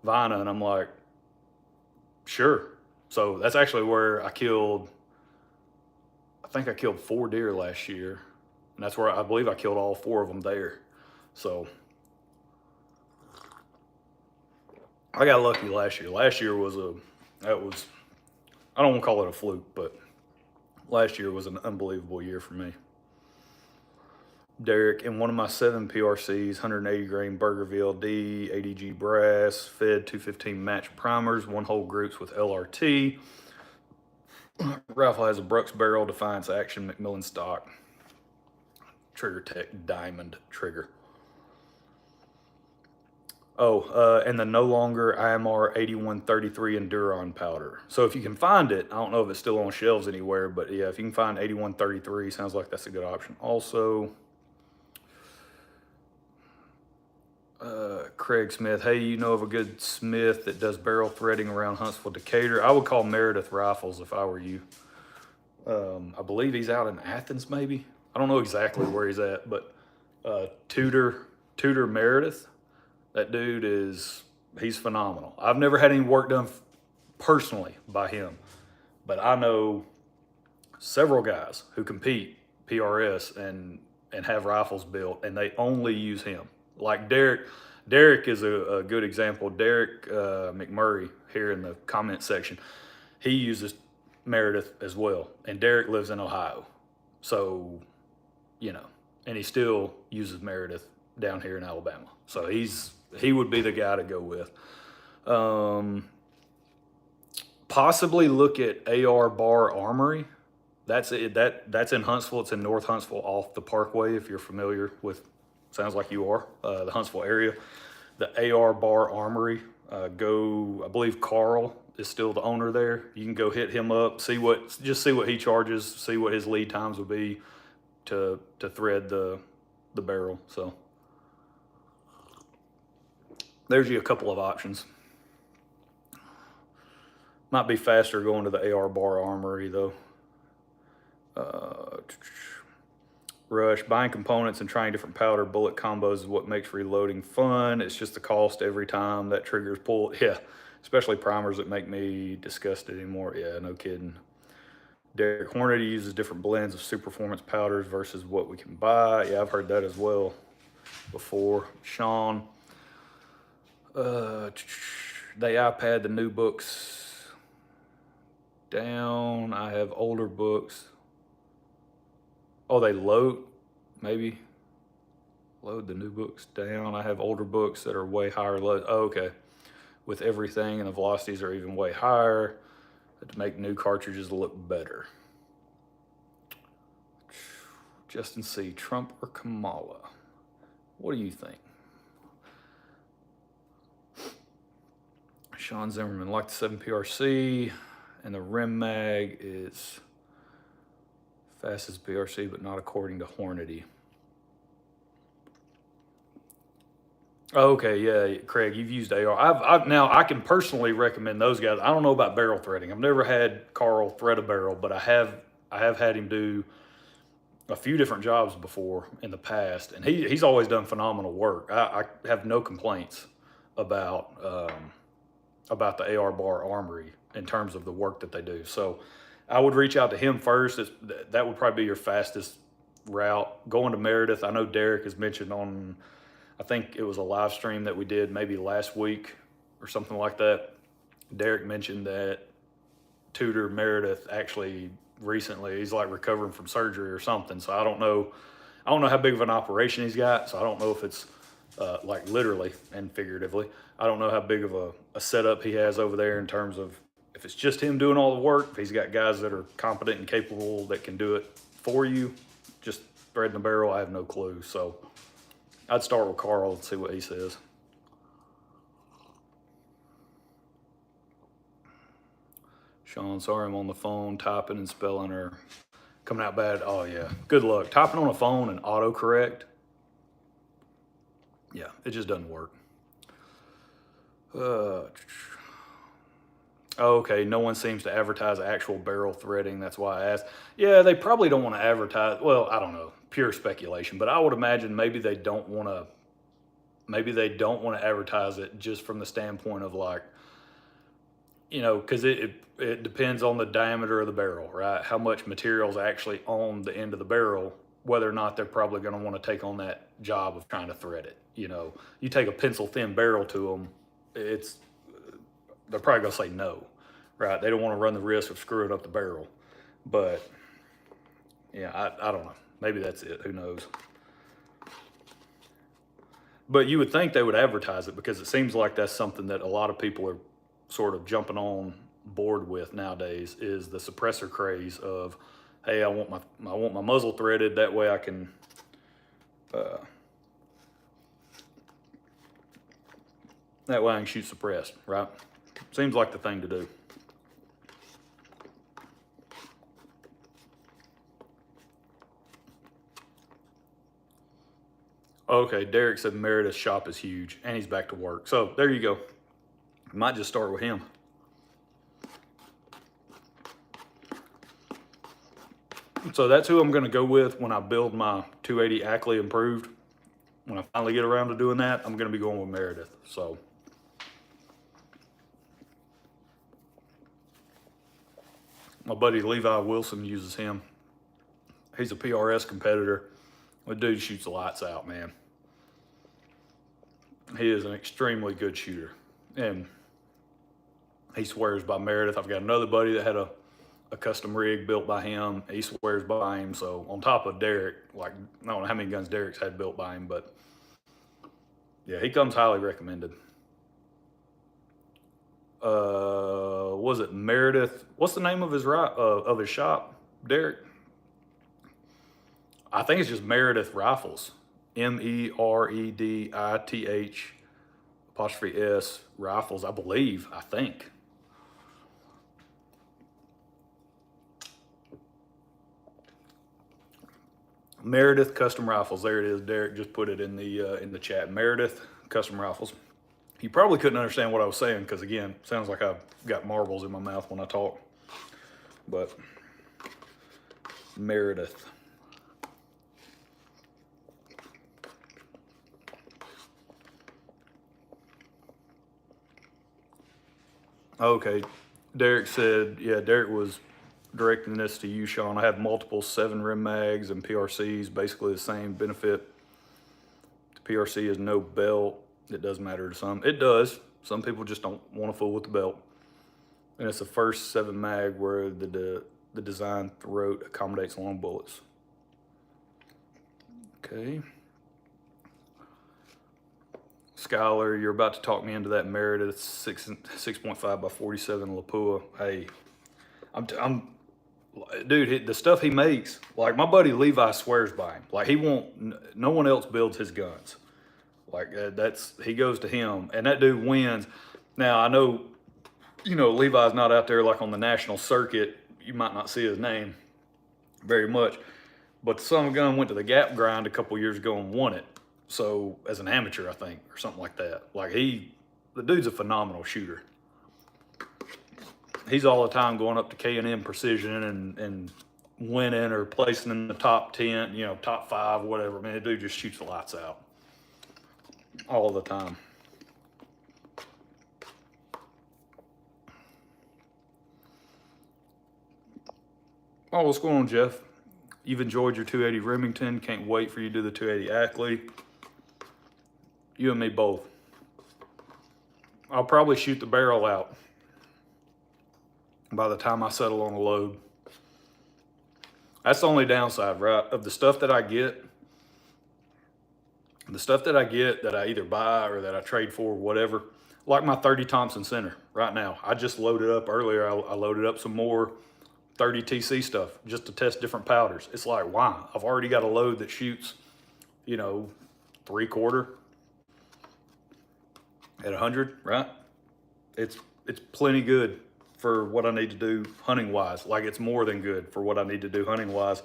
S1: Vina?" And I'm like, "Sure." So that's actually where I think I killed 4 deer last year. And that's where I believe I killed all 4 of them there. So I got lucky last year. Last year was I don't want to call it a fluke, but last year was an unbelievable year for me. Derek, in one of my 7 PRCs, 180 grain Burgerville D, ADG brass, fed 215 match primers, 1-hole groups with LRT. Rifle has a Brooks barrel, Defiance action, Macmillan stock, Trigger Tech diamond trigger. Oh, and the no longer IMR 8133 Enduron powder. So if you can find it, I don't know if it's still on shelves anywhere, but yeah, if you can find 8133, sounds like that's a good option. Also, Craig Smith, hey, you know of a good smith that does barrel threading around Huntsville, Decatur? I would call Meredith Rifles if I were you. I believe he's out in Athens, maybe. I don't know exactly where he's at, but Tudor Meredith, that dude he's phenomenal. I've never had any work done personally by him, but I know several guys who compete PRS and have rifles built, and they only use him. Like Derek is a good example. Derek McMurray here in the comment section, he uses Meredith as well. And Derek lives in Ohio. So, you know, and he still uses Meredith down here in Alabama. So he would be the guy to go with. Possibly look at AR Bar Armory. That's it. That's in Huntsville. It's in North Huntsville off the Parkway, if you're familiar with, sounds like you are, the Huntsville area. The AR Bar Armory. I believe Carl is still the owner there. You can go hit him up, see what he charges, see what his lead times would be to thread the barrel. So there's you a couple of options. Might be faster going to the AR Bar Armory though. Rush, buying components and trying different powder bullet combos is what makes reloading fun. It's just the cost every time that trigger's pulled. Yeah, especially primers that make me disgusted anymore. Yeah, no kidding. Derek, Hornady uses different blends of super performance powders versus what we can buy. Yeah, I've heard that as well before. Sean, they iPad the new books down. I have older books. Oh, they load the new books down. I have older books that are way higher load. Oh, okay. With everything, and the velocities are even way higher to make new cartridges look better. Justin C, Trump or Kamala? What do you think? Sean Zimmerman, like the 7 PRC, and the rim mag is fastest PRC, but not according to Hornady. Okay, yeah, Craig, you've used AR. Now I can personally recommend those guys. I don't know about barrel threading. I've never had Carl thread a barrel, but I have had him do a few different jobs before in the past, and he's always done phenomenal work. I have no complaints about the AR Bar Armory in terms of the work that they do. So I would reach out to him first. That would probably be your fastest route. Going to Meredith, I know Derek has mentioned on, I think it was a live stream that we did maybe last week or something like that. Derek mentioned that Tudor Meredith actually recently, he's like recovering from surgery or something. So I don't know how big of an operation he's got. So I don't know if it's like literally and figuratively. I don't know how big of a setup he has over there in terms of if it's just him doing all the work, if he's got guys that are competent and capable that can do it for you. Just threading the barrel, I have no clue. So I'd start with Carl and see what he says. Sean, sorry I'm on the phone typing and spelling or coming out bad. Oh yeah, good luck. Typing on a phone and autocorrect. Yeah, it just doesn't work. Okay, no one seems to advertise actual barrel threading. That's why I asked. Yeah, they probably don't want to advertise. Well, I don't know, pure speculation, but I would imagine maybe they don't want to. Maybe they don't want to advertise it just from the standpoint of like, you know, because it depends on the diameter of the barrel, right? How much material is actually on the end of the barrel, whether or not they're probably going to want to take on that job of trying to thread it. You know, you take a pencil thin barrel to them, they're probably going to say no, right? They don't want to run the risk of screwing up the barrel. But yeah, I don't know. Maybe that's it. Who knows? But you would think they would advertise it because it seems like that's something that a lot of people are sort of jumping on board with nowadays, is the suppressor craze of, hey, I want my muzzle threaded, that way I can shoot suppressed, right? Seems like the thing to do. Okay, Derek said Meredith's shop is huge and he's back to work. So there you go. Might just start with him. So that's who I'm going to go with when I build my 280 Ackley Improved. When I finally get around to doing that, I'm going to be going with Meredith. So my buddy Levi Wilson uses him. He's a PRS competitor. The dude shoots the lights out, man. He is an extremely good shooter. And he swears by Meredith. I've got another buddy that had a custom rig built by him. He swears by him. So on top of Derek, like, I don't know how many guns Derek's had built by him, but yeah, he comes highly recommended. Was it Meredith? What's the name of his shop, Derek? I think it's just Meredith Rifles. MEREDITH''S Rifles, I believe, I think. Meredith Custom Rifles. There it is. Derek just put it in the chat. Meredith Custom Rifles. You probably couldn't understand what I was saying because, again, it sounds like I've got marbles in my mouth when I talk. But Meredith. Okay. Derek said, yeah, Derek was directing this to you, Sean. I have multiple 7 rim mags and PRCs, basically the same benefit. The PRC is no belt. It does matter to some. It does. Some people just don't want to fool with the belt. And it's the first 7 mag where the design throat accommodates long bullets. Okay. Skylar, you're about to talk me into that Meredith 6.5 by 47 Lapua. Hey, dude, the stuff he makes, like my buddy Levi swears by him. Like no one else builds his guns. Like he goes to him, and that dude wins. Now I know, Levi's not out there like on the national circuit. You might not see his name very much, but the son of a gun went to the Gap Grind a couple years ago and won it. So as an amateur, I think, or something like that. Like the dude's a phenomenal shooter. He's all the time going up to K&M Precision and winning or placing in the top 10, top 5, whatever. Man, the dude just shoots the lights out all the time. Oh, what's going on, Jeff? You've enjoyed your 280 Remington. Can't wait for you to do the 280 Ackley. You and me both. I'll probably shoot the barrel out by the time I settle on a load. That's the only downside, right? Of the stuff that I get, that I either buy or that I trade for, whatever, like my 30 Thompson Center right now. I just loaded up earlier. I loaded up some more 30 TC stuff just to test different powders. It's like, why? I've already got a load that shoots, you know, 3/4 at 100, right? It's plenty good for what I need to do hunting wise. Like, it's more than good for what I need to do hunting wise.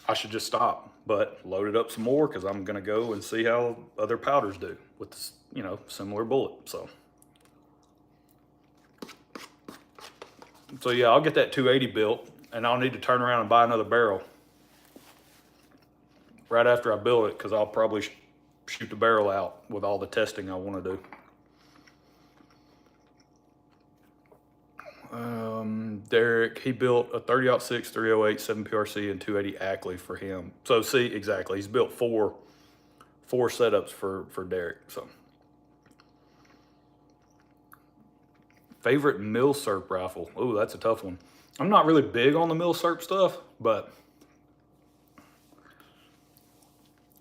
S1: I should just stop, but load it up some more because I'm gonna go and see how other powders do with this, you know, similar bullet. So yeah, I'll get that 280 built, and I'll need to turn around and buy another barrel right after I build it, because I'll probably shoot the barrel out with all the testing I want to do. Derek, he built a 30-06, 308, 7PRC, and 280 Ackley for him. So see, exactly, he's built four setups for Derek. So, favorite Milsurp rifle? Oh, that's a tough one. I'm not really big on the Milsurp stuff, but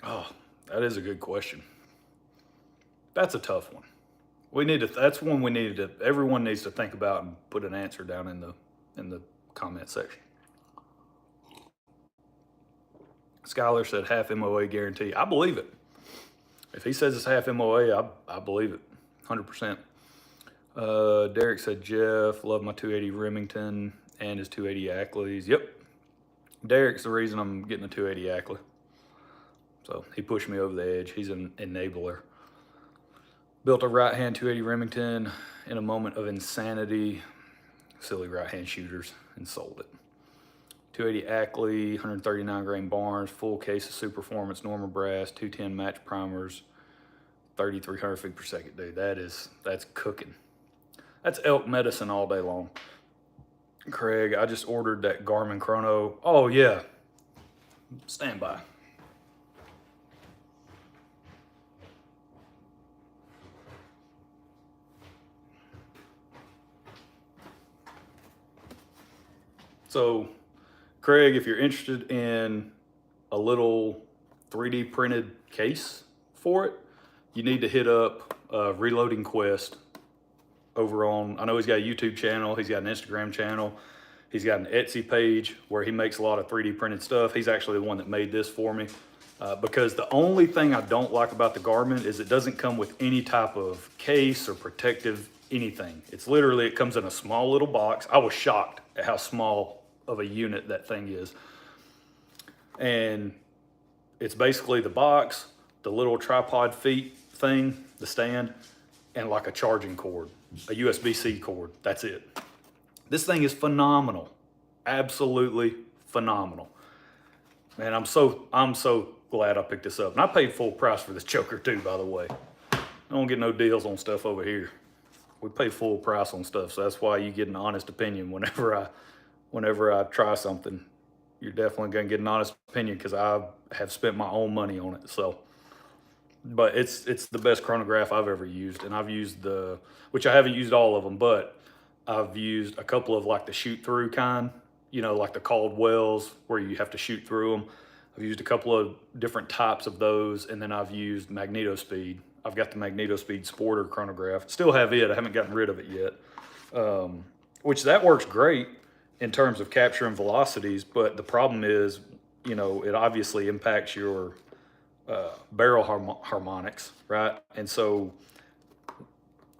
S1: oh, that is a good question. That's a tough one. That's one we needed to, everyone needs to think about and put an answer down in the comment section. Skylar said half MOA guarantee. I believe it. If he says it's half MOA, I believe it, 100%. Derek said, Jeff, love my 280 Remington and his 280 Ackleys. Yep. Derek's the reason I'm getting a 280 Ackley. So he pushed me over the edge. He's an enabler. Built a right-hand 280 Remington in a moment of insanity, silly right-hand shooters, and sold it. 280 Ackley, 139 grain Barnes, full case of Super Performance Norma brass, 210 match primers, 3,300 feet per second, dude. That's cooking. That's elk medicine all day long. Craig, I just ordered that Garmin Chrono. Oh yeah, stand by. So, Craig, if you're interested in a little 3D printed case for it, you need to hit up Reloading Quest over on, I know he's got a YouTube channel, he's got an Instagram channel, he's got an Etsy page where he makes a lot of 3D printed stuff. He's actually the one that made this for me. Because the only thing I don't like about the Garmin is it doesn't come with any type of case or protective anything. It's literally, it comes in a small little box. I was shocked at how small of a unit that thing is. And it's basically the box, the little tripod feet thing, the stand, and like a charging cord, a USB-C cord. That's it. This thing is phenomenal. Absolutely phenomenal. Man, I'm so glad I picked this up. And I paid full price for this choker too, by the way. I don't get no deals on stuff over here. We pay full price on stuff, so that's why you get an honest opinion whenever I try something. You're definitely gonna get an honest opinion because I have spent my own money on it. So, but it's the best chronograph I've ever used, and I've used which I haven't used all of them, but I've used a couple of like the shoot through kind, you know, like the Caldwells where you have to shoot through them. I've used a couple of different types of those, and then I've used MagnetoSpeed. I've got the MagnetoSpeed Sporter chronograph. Still have it. I haven't gotten rid of it yet. Which that works great in terms of capturing velocities, but the problem is, you know, it obviously impacts your barrel harmonics, right? And so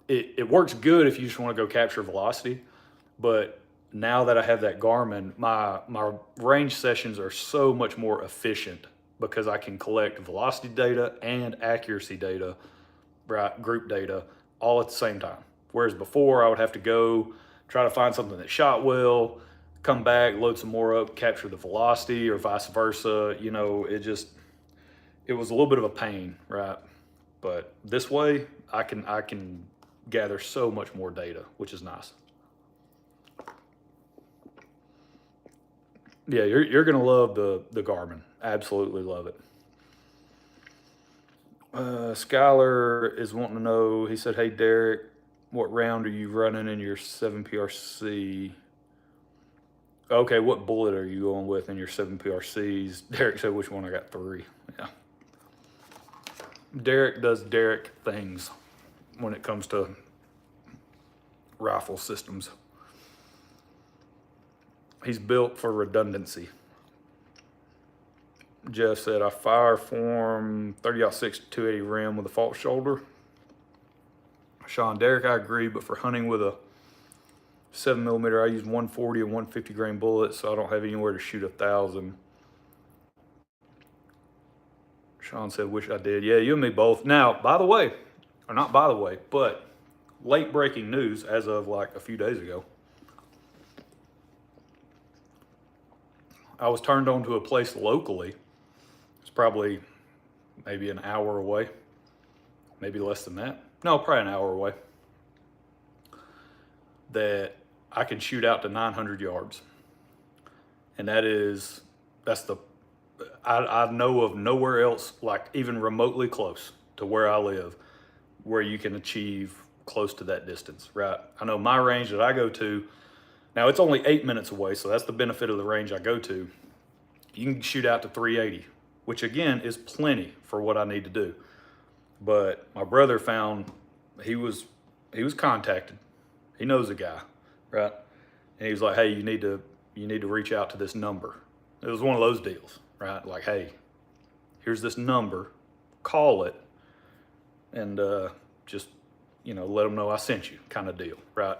S1: it works good if you just want to go capture velocity, but now that I have that Garmin, my range sessions are so much more efficient because I can collect velocity data and accuracy data, right, group data, all at the same time. Whereas before I would have to go try to find something that shot well, come back, load some more up, capture the velocity, or vice versa. You know, it was a little bit of a pain, right? But this way I can gather so much more data, which is nice. Yeah, you're gonna love the Garmin. Absolutely love it. Skylar is wanting to know, he said, hey Derek, what round are you running in your 7PRC? Okay, what bullet are you going with in your 7PRCs? Derek said which one. I got 3. Yeah. Derek does Derek things when it comes to rifle systems. he's built for redundancy. Jeff said, I fire form 30-06 280 rim with a false shoulder. Sean, Derek, I agree, but for hunting with a 7mm, I use 140 and 150 grain bullets, so I don't have anywhere to shoot 1,000. Sean said, wish I did. Yeah, you and me both. Now, by the way, or not by the way, but late breaking news as of like a few days ago. I was turned on to a place locally. It's probably maybe an hour away, maybe less than that. No, probably an hour away. That I can shoot out to 900 yards. And that's the, I know of nowhere else, like even remotely close to where I live, where you can achieve close to that distance, right? I know my range that I go to, now it's only 8 minutes away, so that's the benefit of the range I go to. You can shoot out to 380, which again is plenty for what I need to do. But my brother found, he was contacted. He knows a guy, right? And he was like, hey, you need to reach out to this number. It was one of those deals, right? Like, hey, here's this number, call it, and just, let them know I sent you, kind of deal, right?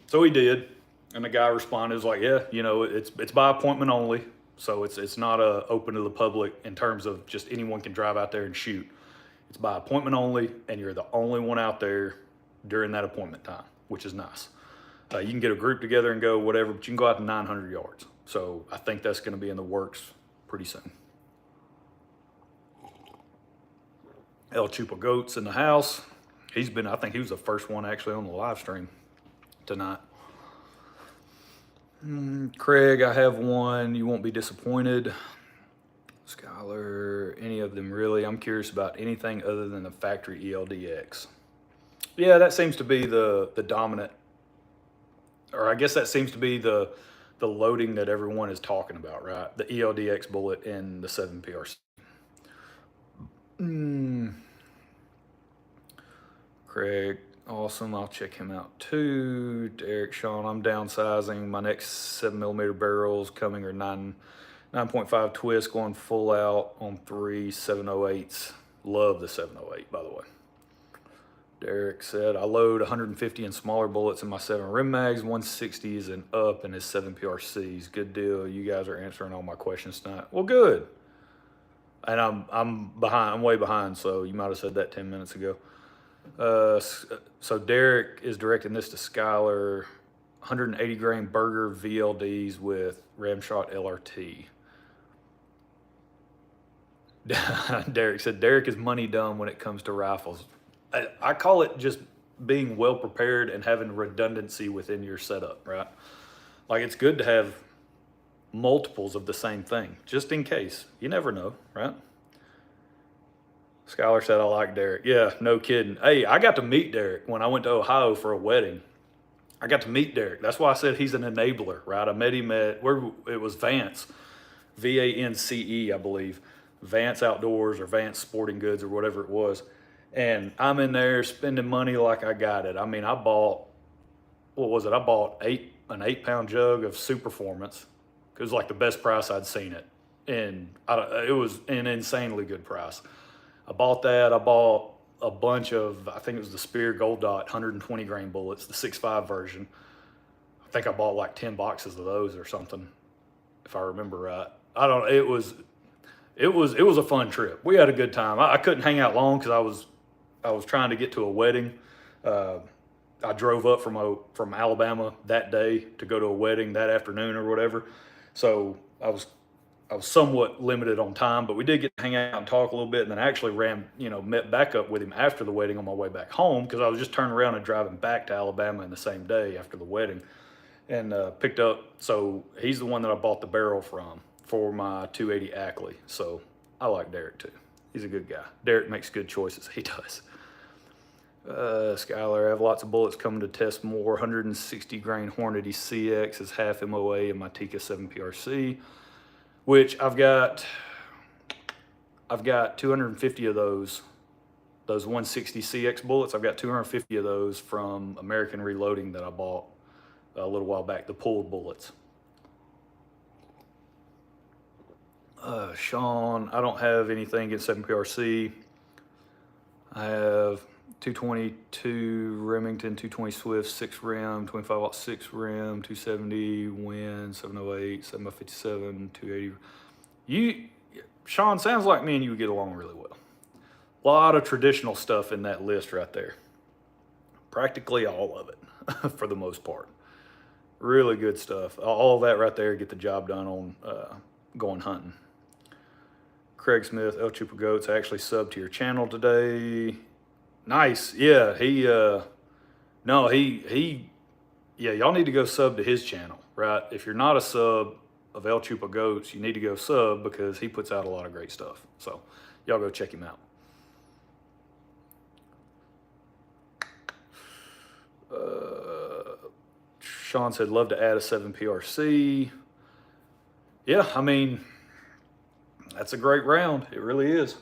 S1: So he did, and the guy responded, was like, yeah, it's by appointment only, so it's not open to the public in terms of just anyone can drive out there and shoot. It's by appointment only, and you're the only one out there during that appointment time, which is nice. You can get a group together and go whatever, but you can go out to 900 yards. So I think that's going to be in the works pretty soon. El Chupa Goat's in the house. I think he was the first one actually on the live stream tonight. Craig, I have one. You won't be disappointed. Skylar, any of them really. I'm curious about anything other than the factory ELDX. Yeah, that seems to be the dominant, or I guess that seems to be the loading that everyone is talking about, right? The ELDX bullet in the 7PRC. Craig, awesome. I'll check him out too. Derek, Sean, I'm downsizing. My next 7mm barrels coming are 9.5 twist, going full out on 3 708s. Love the 708, by the way. Derek said, I load 150 and smaller bullets in my 7 rim mags, 160s and up in his 7 PRCs. Good deal. You guys are answering all my questions tonight. Well, good. And I'm behind. I'm way behind, so you might have said that 10 minutes ago. So Derek is directing this to Skylar. 180 grain Burger VLDs with Ramshot LRT. Derek said, Derek is money dumb when it comes to rifles. I call it just being well prepared and having redundancy within your setup, right? Like, it's good to have multiples of the same thing, just in case. You never know, right? Skylar said, I like Derek. Yeah, no kidding. Hey, I got to meet Derek when I went to Ohio for a wedding. I got to meet Derek. That's why I said he's an enabler, right? I met him at, it was Vance, VANCE, I believe. Vance Outdoors or Vance Sporting Goods or whatever it was. And I'm in there spending money like I got it. I mean, I bought, what was it? I bought an 8-pound jug of Superformance. It was like the best price I'd seen it. And it was an insanely good price. I bought that. I bought a bunch of, I think it was the Spear Gold Dot 120 grain bullets, the 6.5 version. I think I bought like 10 boxes of those or something, if I remember right. It was a fun trip. We had a good time. I couldn't hang out long because I was trying to get to a wedding. I drove up from Alabama that day to go to a wedding that afternoon or whatever. So I was somewhat limited on time, but we did get to hang out and talk a little bit. And then I actually met back up with him after the wedding on my way back home, because I was just turning around and driving back to Alabama in the same day after the wedding, and picked up. So he's the one that I bought the barrel from for my 280 Ackley. So I like Derek too. He's a good guy. Derek makes good choices. He does. Skylar, I have lots of bullets coming to test more. 160 grain Hornady CX is half MOA in my Tikka 7PRC, which I've got 250 of those 160 CX bullets. I've got 250 of those from American Reloading that I bought a little while back, the pulled bullets. Sean, I don't have anything against 7PRC. I have 222 Remington, 220 Swift, 6 rim, 25 6 rim, 270 Win, 708, 7x57, 280. Sean, sounds like me and you would get along really well. A lot of traditional stuff in that list right there. Practically all of it, for the most part. Really good stuff. All that right there, get the job done on going hunting. Craig Smith, El Chupa Goats, I actually subbed to your channel today. Nice. Yeah, no, yeah, y'all need to go sub to his channel, right? If you're not a sub of El Chupa Goats, you need to go sub because he puts out a lot of great stuff. So y'all go check him out. Sean said, love to add a 7PRC. Yeah, I mean, that's a great round. It really is.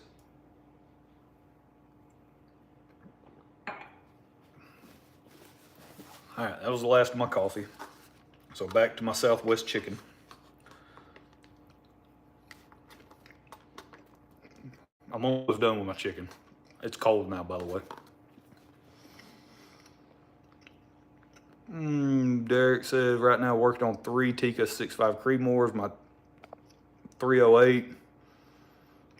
S1: All right, that was the last of my coffee. So back to my Southwest chicken. I'm almost done with my chicken. It's cold now, by the way. Derek says, right now working on 3 Tikka 6.5 Creedmoors, my 308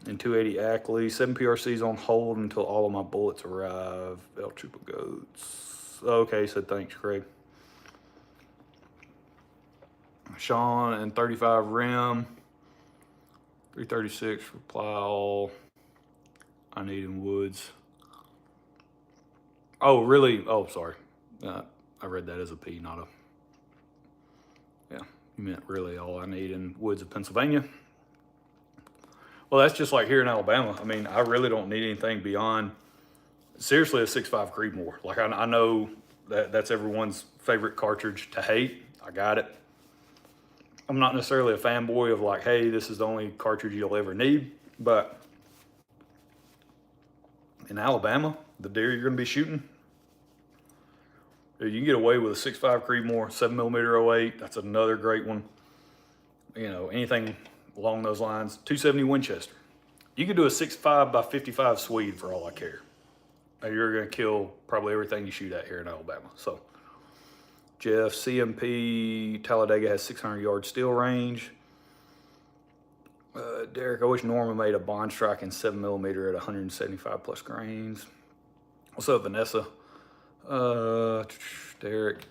S1: and 280 Ackley. 7PRC's on hold until all of my bullets arrive. El Chupa Goats. Okay, so thanks, Craig. Sean and 35 Rim. 336 reply all. I need in woods. Oh, really? Oh, sorry. I read that as a P, not a... Yeah, you meant really all I need in woods of Pennsylvania. Well, that's just like here in Alabama. I mean, I really don't need anything beyond, seriously, a 6.5 Creedmoor. Like, I know that's everyone's favorite cartridge to hate. I got it. I'm not necessarily a fanboy of like, hey, this is the only cartridge you'll ever need. But in Alabama, the deer you're going to be shooting, you can get away with a 6.5 Creedmoor, 7mm 08. That's another great one. You know, anything along those lines. 270 Winchester. You could do a 6.5 by 55 Swede for all I care. You're going to kill probably everything you shoot at here in Alabama. So, Jeff, CMP Talladega has 600 yard steel range. Derek, I wish Norman made a bond strike in 7mm at 175 plus grains. What's up, Vanessa? Derek,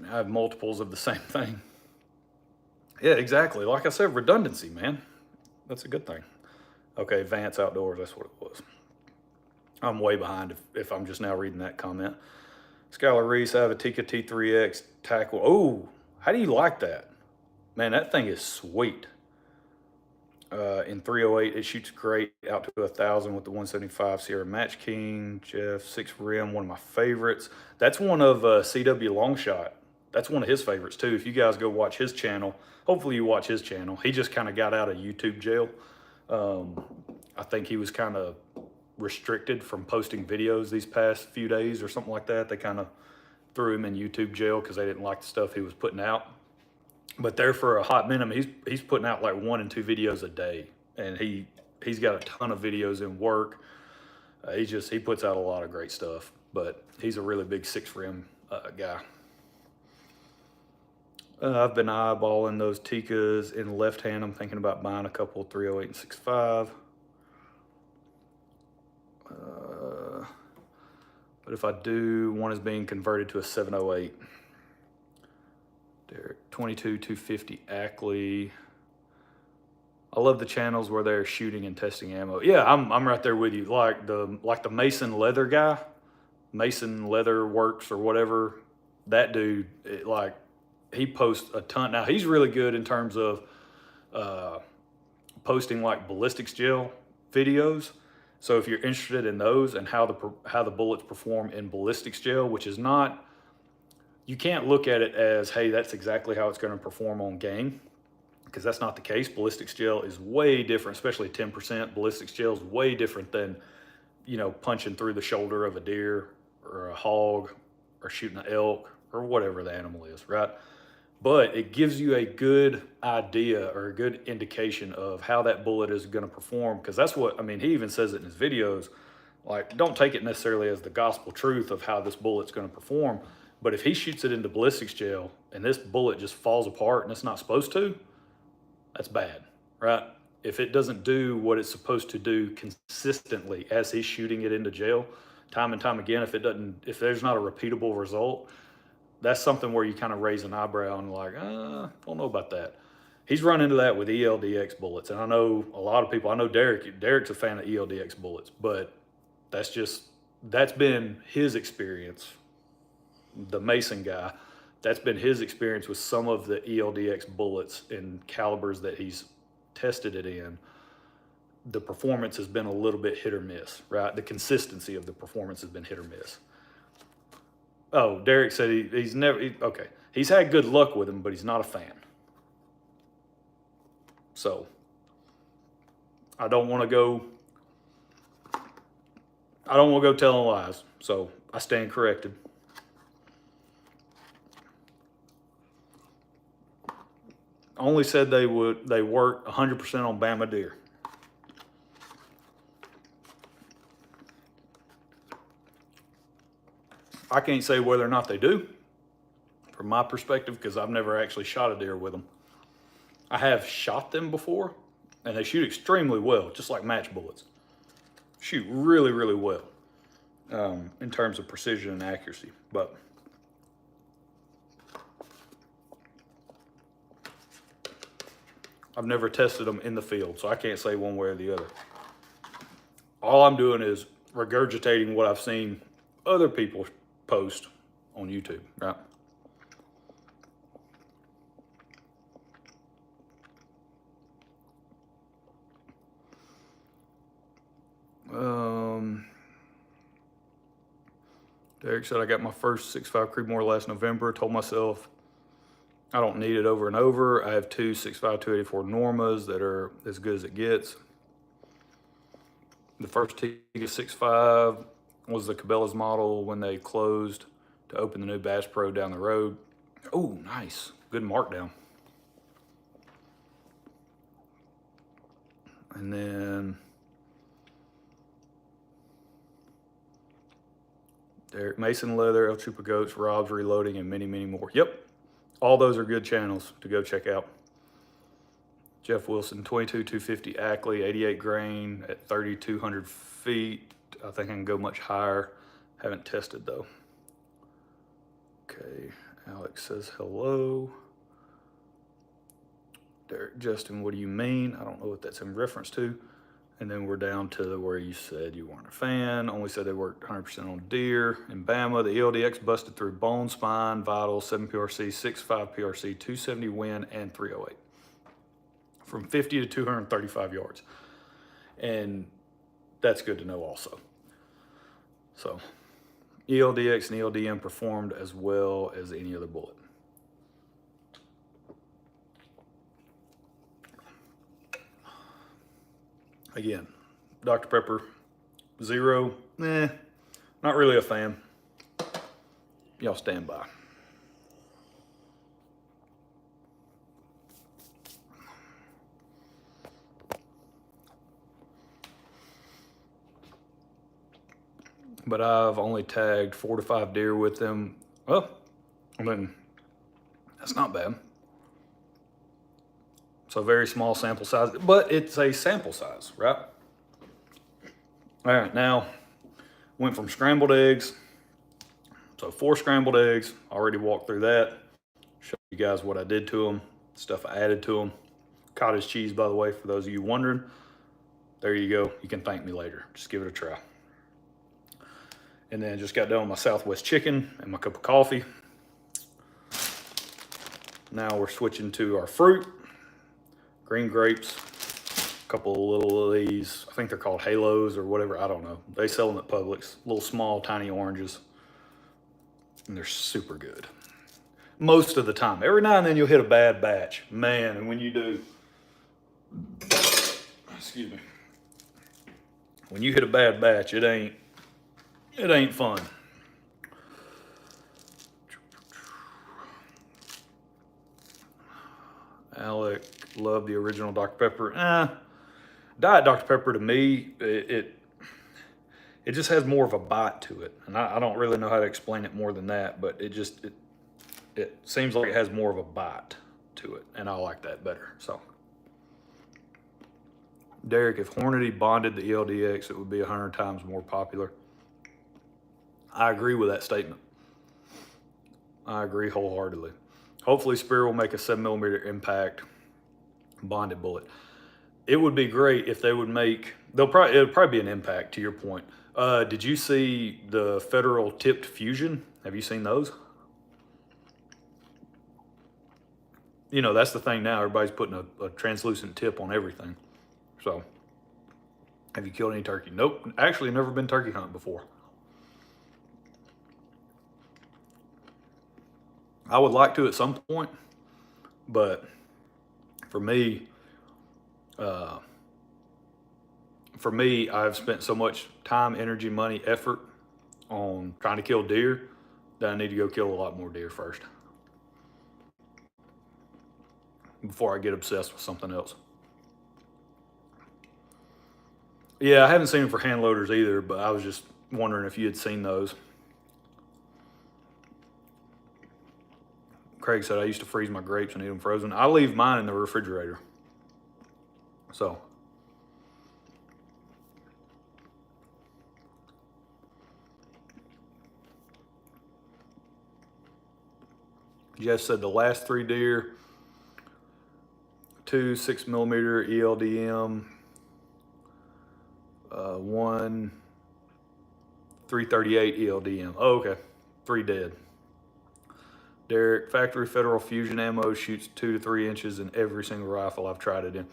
S1: I have multiples of the same thing. Yeah, exactly. Like I said, redundancy, man. That's a good thing. Okay, Vance Outdoors, that's what it was. I'm way behind if I'm just now reading that comment. Skylar Reese, I have a Tikka T3X tackle. Oh, how do you like that? Man, that thing is sweet. In 308, it shoots great out to 1,000 with the 175 Sierra Match King. Jeff, 6 rim, one of my favorites. That's one of CW Longshot. That's one of his favorites too. If you guys go watch his channel, hopefully you watch his channel. He just kind of got out of YouTube jail. I think he was kind of restricted from posting videos these past few days or something like that. They kind of threw him in YouTube jail because they didn't like the stuff he was putting out. But there for a hot minute, he's putting out like 1 and 2 videos a day, and he's got a ton of videos in work. He puts out a lot of great stuff, but he's a really big 6 rim guy. I've been eyeballing those Tikkas in left hand. I'm thinking about buying a couple 308 and 6.5. But if I do, one is being converted to a 708. Derek, 22 250 Ackley. I love the channels where they're shooting and testing ammo. Yeah, I'm right there with you. Like the Mason Leather guy, Mason Leather Works or whatever. That dude, he posts a ton. Now he's really good in terms of posting like ballistics gel videos. So if you're interested in those and how the bullets perform in ballistics gel, which is not, you can't look at it as, hey, that's exactly how it's going to perform on game, because that's not the case. Ballistics gel is way different, especially 10%. Ballistics gel is way different than, punching through the shoulder of a deer or a hog or shooting an elk or whatever the animal is, right? but it gives you a good idea or a good indication of how that bullet is going to perform. Because that's what, I mean, he even says it in his videos. Like, don't take it necessarily as the gospel truth of how this bullet's going to perform. But if he shoots it into ballistics gel and this bullet just falls apart and it's not supposed to, that's bad, right? If it doesn't do what it's supposed to do consistently as he's shooting it into gel, time and time again, if there's not a repeatable result, that's something where you kind of raise an eyebrow and like, don't know about that. He's run into that with ELDX bullets. And I know a lot of people, I know Derek's a fan of ELDX bullets, but that's been his experience. The Mason guy, that's been his experience with some of the ELDX bullets and calibers that he's tested it in. The performance has been a little bit hit or miss, right? The consistency of the performance has been hit or miss. Oh, Derek said okay. He's had good luck with him, but he's not a fan. So I don't want to go telling lies. So I stand corrected. Only said they work 100% on Bama deer. I can't say whether or not they do, from my perspective, because I've never actually shot a deer with them. I have shot them before, and they shoot extremely well, just like match bullets. Shoot really, really well in terms of precision and accuracy. But I've never tested them in the field, so I can't say one way or the other. All I'm doing is regurgitating what I've seen other people post on YouTube, right? Derek said, I got my first 6.5 Creedmoor last November. Told myself I don't need it over and over. I have two 6.5 284 Normas that are as good as it gets. The first Tiga 6.5 was the Cabela's model when they closed to open the new Bass Pro down the road. Oh, nice. Good markdown. And then Derek, Mason Leather, El Chupa Goats, Rob's Reloading, and many, many more. Yep. All those are good channels to go check out. Jeff Wilson, 22 250 Ackley, 88 grain at 3,200 feet. I think I can go much higher. Haven't tested though. Okay, Alex says hello. Derek, Justin, what do you mean? I don't know what that's in reference to. And then we're down to where you said you weren't a fan. Only said they worked 100% on deer. In Bama, the ELDX busted through bone, spine, vital, 7 PRC, 6.5 PRC, 270 Win, and 308. From 50 to 235 yards. And that's good to know also. So ELDX and ELDM performed as well as any other bullet. Again, Dr. Pepper, 0, not really a fan. Y'all stand by. But I've only tagged 4 to 5 deer with them. Well, I mean, that's not bad. So very small sample size, but it's a sample size, right? All right, now went from scrambled eggs. So 4 scrambled eggs, already walked through that. Show you guys what I did to them, stuff I added to them. Cottage cheese, by the way, for those of you wondering. There you go, you can thank me later. Just give it a try. And then just got done with my Southwest chicken and my cup of coffee. Now we're switching to our fruit. Green grapes, a couple of little of these, I think they're called Halos or whatever, I don't know. They sell them at Publix, little small, tiny oranges. And they're super good. Most of the time. Every now and then you'll hit a bad batch. Man, and when you do, excuse me. When you hit a bad batch, it ain't fun. Alec, love the original Dr. Pepper. Diet Dr. Pepper to me, it just has more of a bite to it. And I don't really know how to explain it more than that, but it seems like it has more of a bite to it. And I like that better, so. Derek, if Hornady bonded the ELDX, it would be 100 times more popular. I agree with that statement. I agree wholeheartedly. Hopefully Speer will make a 7mm impact bonded bullet. It would be great if they would make, it would probably be an impact, to your point. Did you see the Federal tipped Fusion? Have you seen those? You know, that's the thing now. Everybody's putting a translucent tip on everything. So, have you killed any turkey? Nope. Actually, never been turkey hunting before. I would like to at some point, but for me, I've spent so much time, energy, money, effort on trying to kill deer that I need to go kill a lot more deer first before I get obsessed with something else. Yeah, I haven't seen them for hand loaders either, but I was just wondering if you had seen those. Craig said, I used to freeze my grapes and eat them frozen. I leave mine in the refrigerator. So. Jess said the last 3 deer, 2 6mm ELDM, 1 338 ELDM. Oh, okay. 3 dead. Derek, factory Federal Fusion ammo shoots 2 to 3 inches in every single rifle I've tried it in.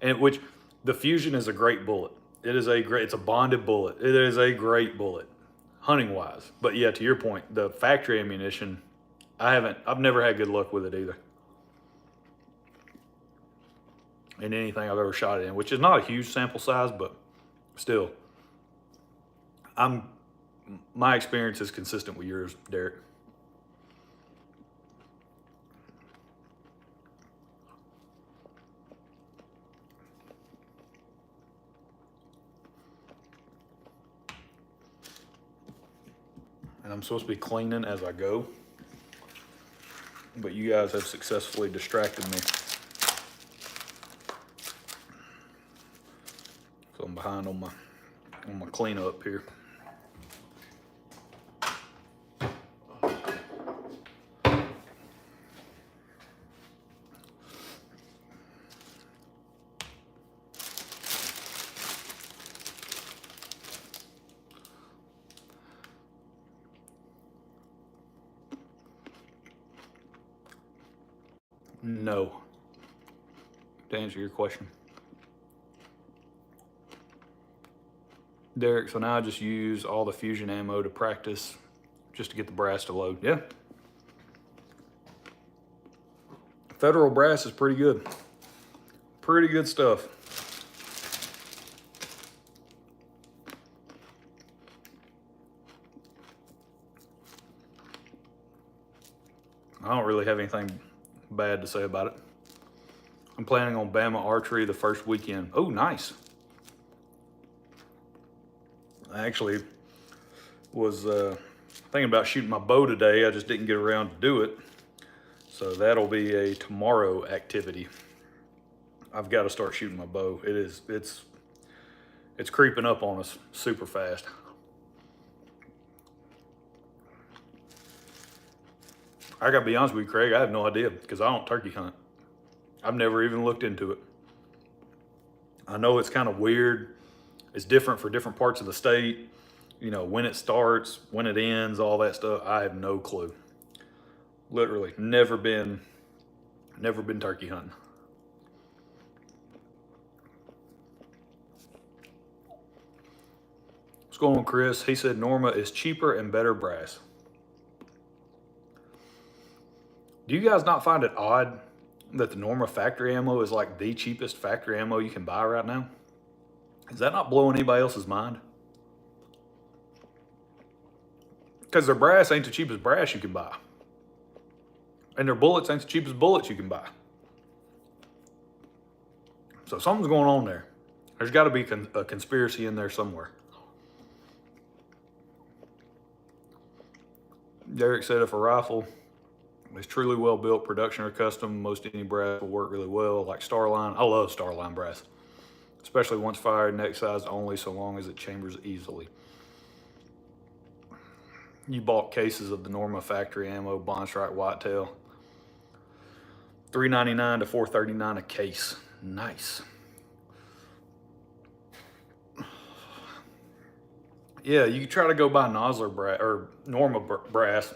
S1: And which, the Fusion is a great bullet. It's a bonded bullet. It is a great bullet, hunting wise. But yeah, to your point, the factory ammunition, I've never had good luck with it either. In anything I've ever shot it in, which is not a huge sample size, but still, my experience is consistent with yours, Derek. And I'm supposed to be cleaning as I go, but you guys have successfully distracted me. So I'm behind on my cleanup here. No, to answer your question. Derek, so now I just use all the Fusion ammo to practice just to get the brass to load. Yeah. Federal brass is pretty good. Pretty good stuff. I don't really have anything bad to say about it. I'm planning on Bama archery the first weekend. Oh, nice. I actually was thinking about shooting my bow today. I just didn't get around to do it. So that'll be a tomorrow activity. I've got to start shooting my bow. It's creeping up on us super fast. I gotta be honest with you, Craig, I have no idea because I don't turkey hunt. I've never even looked into it. I know it's kind of weird. It's different for different parts of the state. You know, when it starts, when it ends, all that stuff. I have no clue. Literally, never been turkey hunting. What's going on, Chris? He said Norma is cheaper and better brass. Do you guys not find it odd that the Norma factory ammo is like the cheapest factory ammo you can buy right now? Is that not blowing anybody else's mind? Because their brass ain't the cheapest brass you can buy. And their bullets ain't the cheapest bullets you can buy. So something's going on there. There's got to be a conspiracy in there somewhere. Derek said if a rifle is truly well built, production or custom, most any brass will work really well, like Starline. I love Starline brass, especially once fired, neck size only, so long as it chambers easily. You bought cases of the Norma factory ammo, Bond Strike Whitetail. $3.99 to $4.39 a case. Nice. Yeah, you can try to go buy Nosler brass or Norma brass.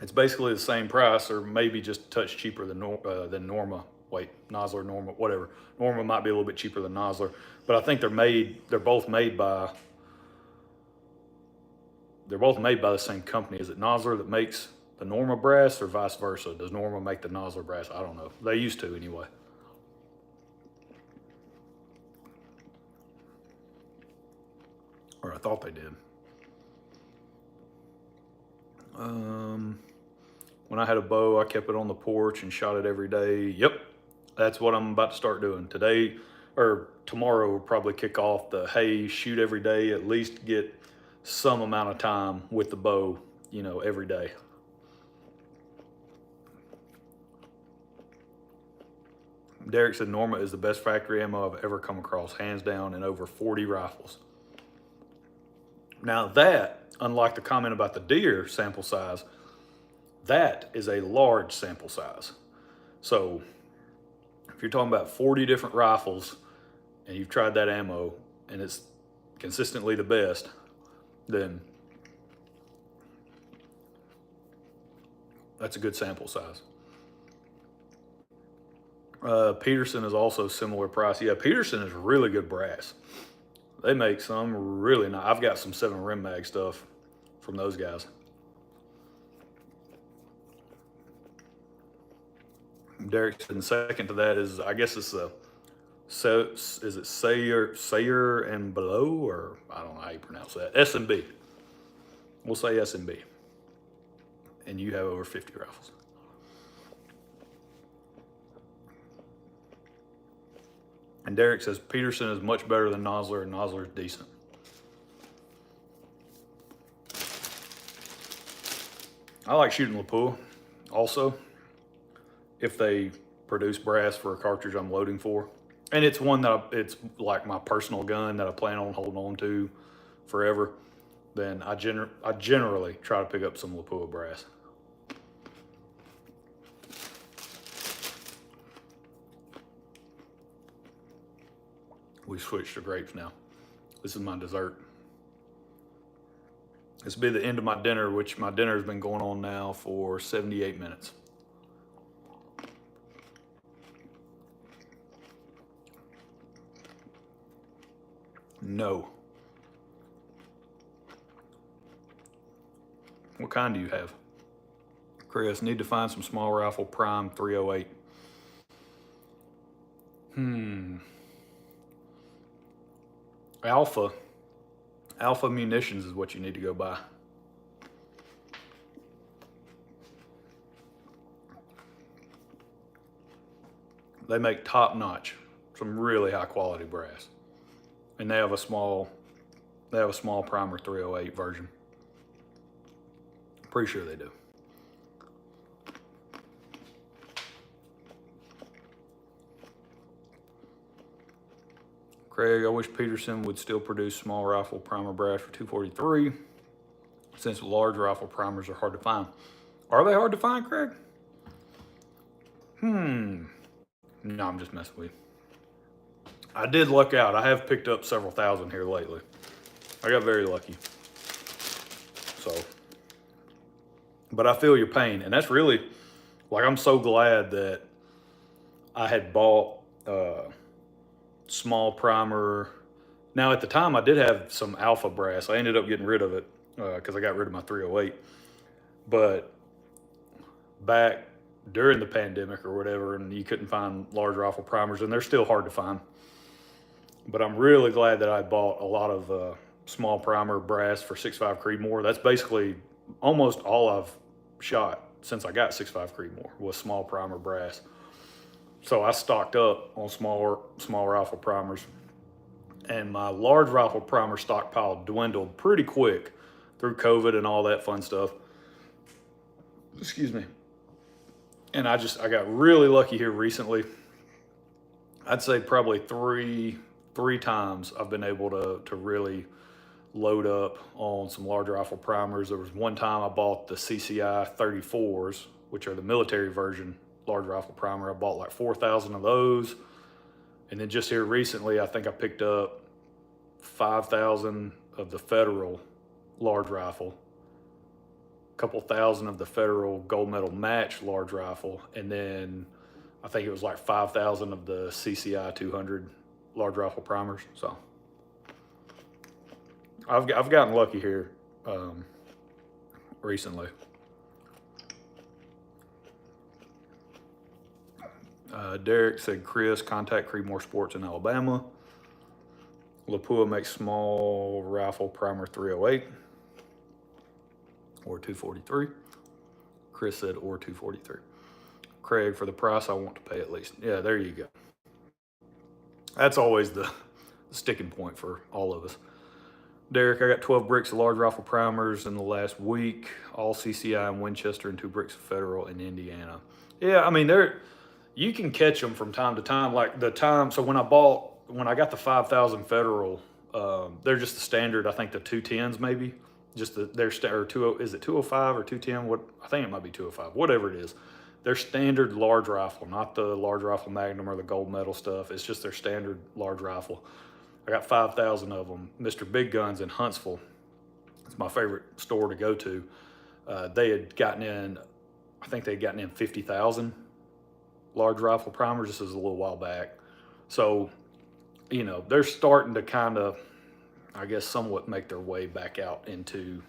S1: It's basically the same price, or maybe just a touch cheaper than Norma. Wait, Nosler, Norma, whatever. Norma might be a little bit cheaper than Nosler, but I think they're both made by the same company. Is it Nosler that makes the Norma brass, or vice versa? Does Norma make the Nosler brass? I don't know. They used to anyway. Or I thought they did. When I had a bow, I kept it on the porch and shot it every day. Yep, that's what I'm about to start doing. Today or tomorrow we'll probably kick off the, hey, shoot every day, at least get some amount of time with the bow, you know, every day. Derek said Norma is the best factory ammo I've ever come across, hands down, in over 40 rifles. Now that, unlike the comment about the deer sample size, that is a large sample size. So if you're talking about 40 different rifles and you've tried that ammo and it's consistently the best, then that's a good sample size. Peterson is also similar price. Yeah, Peterson is really good brass. They make some really nice. I've got some 7 Rim Mag stuff from those guys. Derek said, and second to that is, I guess it's is it Sayer and Below, or I don't know how you pronounce that. S&B. We'll say S&B. And you have over 50 rifles. And Derek says Peterson is much better than Nosler, and Nosler is decent. I like shooting Lapua also, if they produce brass for a cartridge I'm loading for. And it's one that it's like my personal gun that I plan on holding on to forever. Then I generally try to pick up some Lapua brass. We switched to grapes now. This is my dessert. This will be the end of my dinner, which my dinner has been going on now for 78 minutes. No. What kind do you have? Chris, need to find some small rifle prime 308. Alpha Munitions is what you need to go buy. They make top notch, some really high quality brass. And they have a small primer 308 version. Pretty sure they do. Craig, I wish Peterson would still produce small rifle primer brass for 243, since large rifle primers are hard to find. Are they hard to find, Craig? No, I'm just messing with you. I did luck out. I have picked up several thousand here lately. I got very lucky. So, but I feel your pain, and that's really, like, I'm so glad that I had bought small primer. Now at the time I did have some alpha brass. I ended up getting rid of it because I got rid of my 308. But back during the pandemic or whatever, and you couldn't find large rifle primers, and they're still hard to find. But I'm really glad that I bought a lot of small primer brass for 6.5 Creedmoor. That's basically almost all I've shot since I got 6.5 Creedmoor was small primer brass. So I stocked up on small rifle primers, and my large rifle primer stockpile dwindled pretty quick through COVID and all that fun stuff. Excuse me. And I got really lucky here recently. I'd say probably three times I've been able to really load up on some large rifle primers. There was one time I bought the CCI 34s, which are the military version large rifle primer. I bought like 4,000 of those. And then just here recently, I think I picked up 5,000 of the Federal large rifle, a couple thousand of the Federal gold medal match large rifle, and then I think it was like 5,000 of the CCI 200 large rifle primers. So I've gotten lucky here recently. Derek said, Chris, contact Creedmoor Sports in Alabama. Lapua makes small rifle primer 308 or 243. Chris said, or 243. Craig, for the price I want to pay at least. Yeah, there you go. That's always the sticking point for all of us. Derek, I got 12 bricks of large rifle primers in the last week, all CCI in Winchester and 2 bricks of Federal in Indiana. Yeah, I mean, you can catch them from time to time. Like the time, so when I got the 5,000 Federal, they're just the standard, I think the 210s maybe. Just is it 205 or 210? What, I think it might be 205, whatever it is. Their standard large rifle, not the large rifle Magnum or the gold medal stuff. It's just their standard large rifle. I got 5,000 of them. Mr. Big Guns in Huntsville, it's my favorite store to go to. They had gotten in, I think they had gotten in 50,000 large rifle primers. This is a little while back. So, you know, they're starting to kind of, I guess, somewhat make their way back out into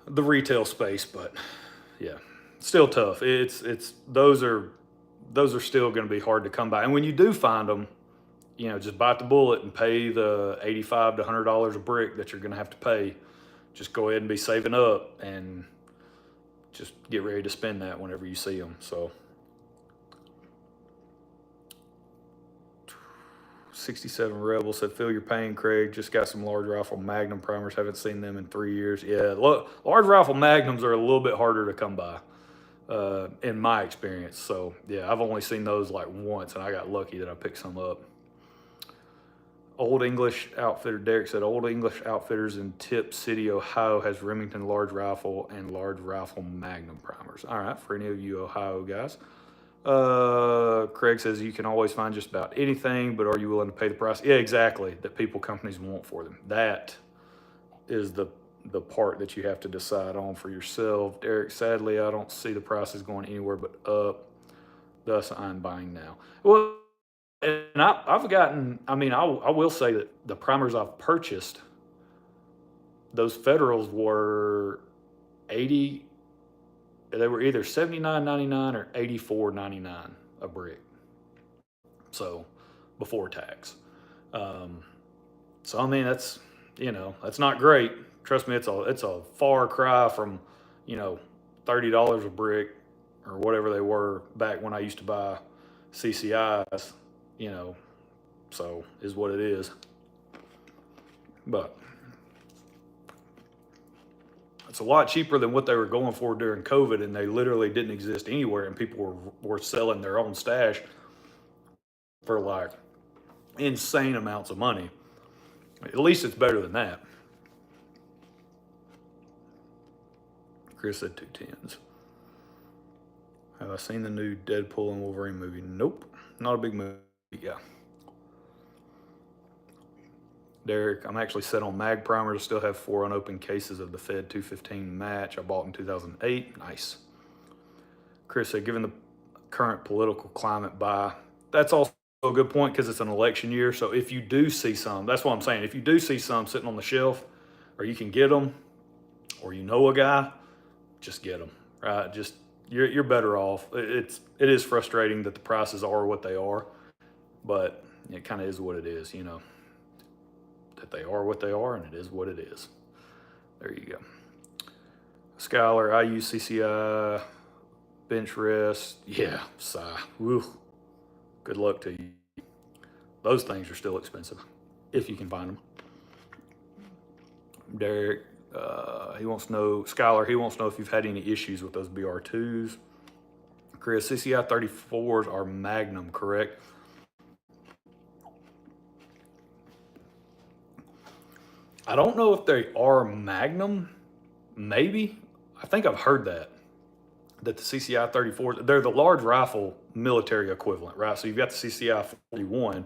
S1: the retail space, but yeah, still tough. Those are still going to be hard to come by. And when you do find them, you know, just bite the bullet and pay the $85 to $100 a brick that you're going to have to pay. Just go ahead and be saving up and just get ready to spend that whenever you see them. So 67 Rebel said, feel your pain, Craig. Just got some large rifle Magnum primers. Haven't seen them in 3 years. Yeah, large rifle Magnums are a little bit harder to come by, in my experience. So yeah, I've only seen those like once, and I got lucky that I picked some up. Old English Outfitter, Derek said, Old English Outfitters in Tip City, Ohio has Remington large rifle and large rifle Magnum primers. All right, for any of you Ohio guys. Craig says, you can always find just about anything, but are you willing to pay the price? Yeah, exactly, that companies want for them. That is the part that you have to decide on for yourself. Derek, sadly, I don't see the prices going anywhere but up. Thus, I'm buying now. Well, and I've gotten, I mean, I will say that the primers I've purchased, those Federals were 80, they were either $79.99 or $84.99 a brick. So before tax. So I mean, that's, you know, that's not great. Trust me, it's a far cry from, you know, $30 a brick or whatever they were back when I used to buy CCIs, you know, so is what it is. But it's a lot cheaper than what they were going for during COVID, and they literally didn't exist anywhere, and people were selling their own stash for like insane amounts of money. At least it's better than that. Chris said 210s. Have I seen the new Deadpool and Wolverine movie? Nope, not a big movie. Yeah. Derek, I'm actually set on mag primers. I still have 4 unopened cases of the Fed 215 match I bought in 2008. Nice. Chris said, given the current political climate, that's also a good point because it's an election year. So if you do see some, that's what I'm saying. If you do see some sitting on the shelf, or you can get them, or you know a guy, just get them. Right? Just you're better off. It is frustrating that the prices are what they are, but it kind of is what it is. You know, that they are what they are, and it is what it is. There you go. Skylar, I use CCI bench rest. Yeah, sigh. Woo. Good luck to you. Those things are still expensive, if you can find them. Derek, he wants to know, Skylar, he wants to know if you've had any issues with those BR2s. Chris, CCI 34s are Magnum, correct? I don't know if they are Magnum. Maybe. I think I've heard that the CCI 34s, they're the large rifle military equivalent, right? So you've got the CCI 41,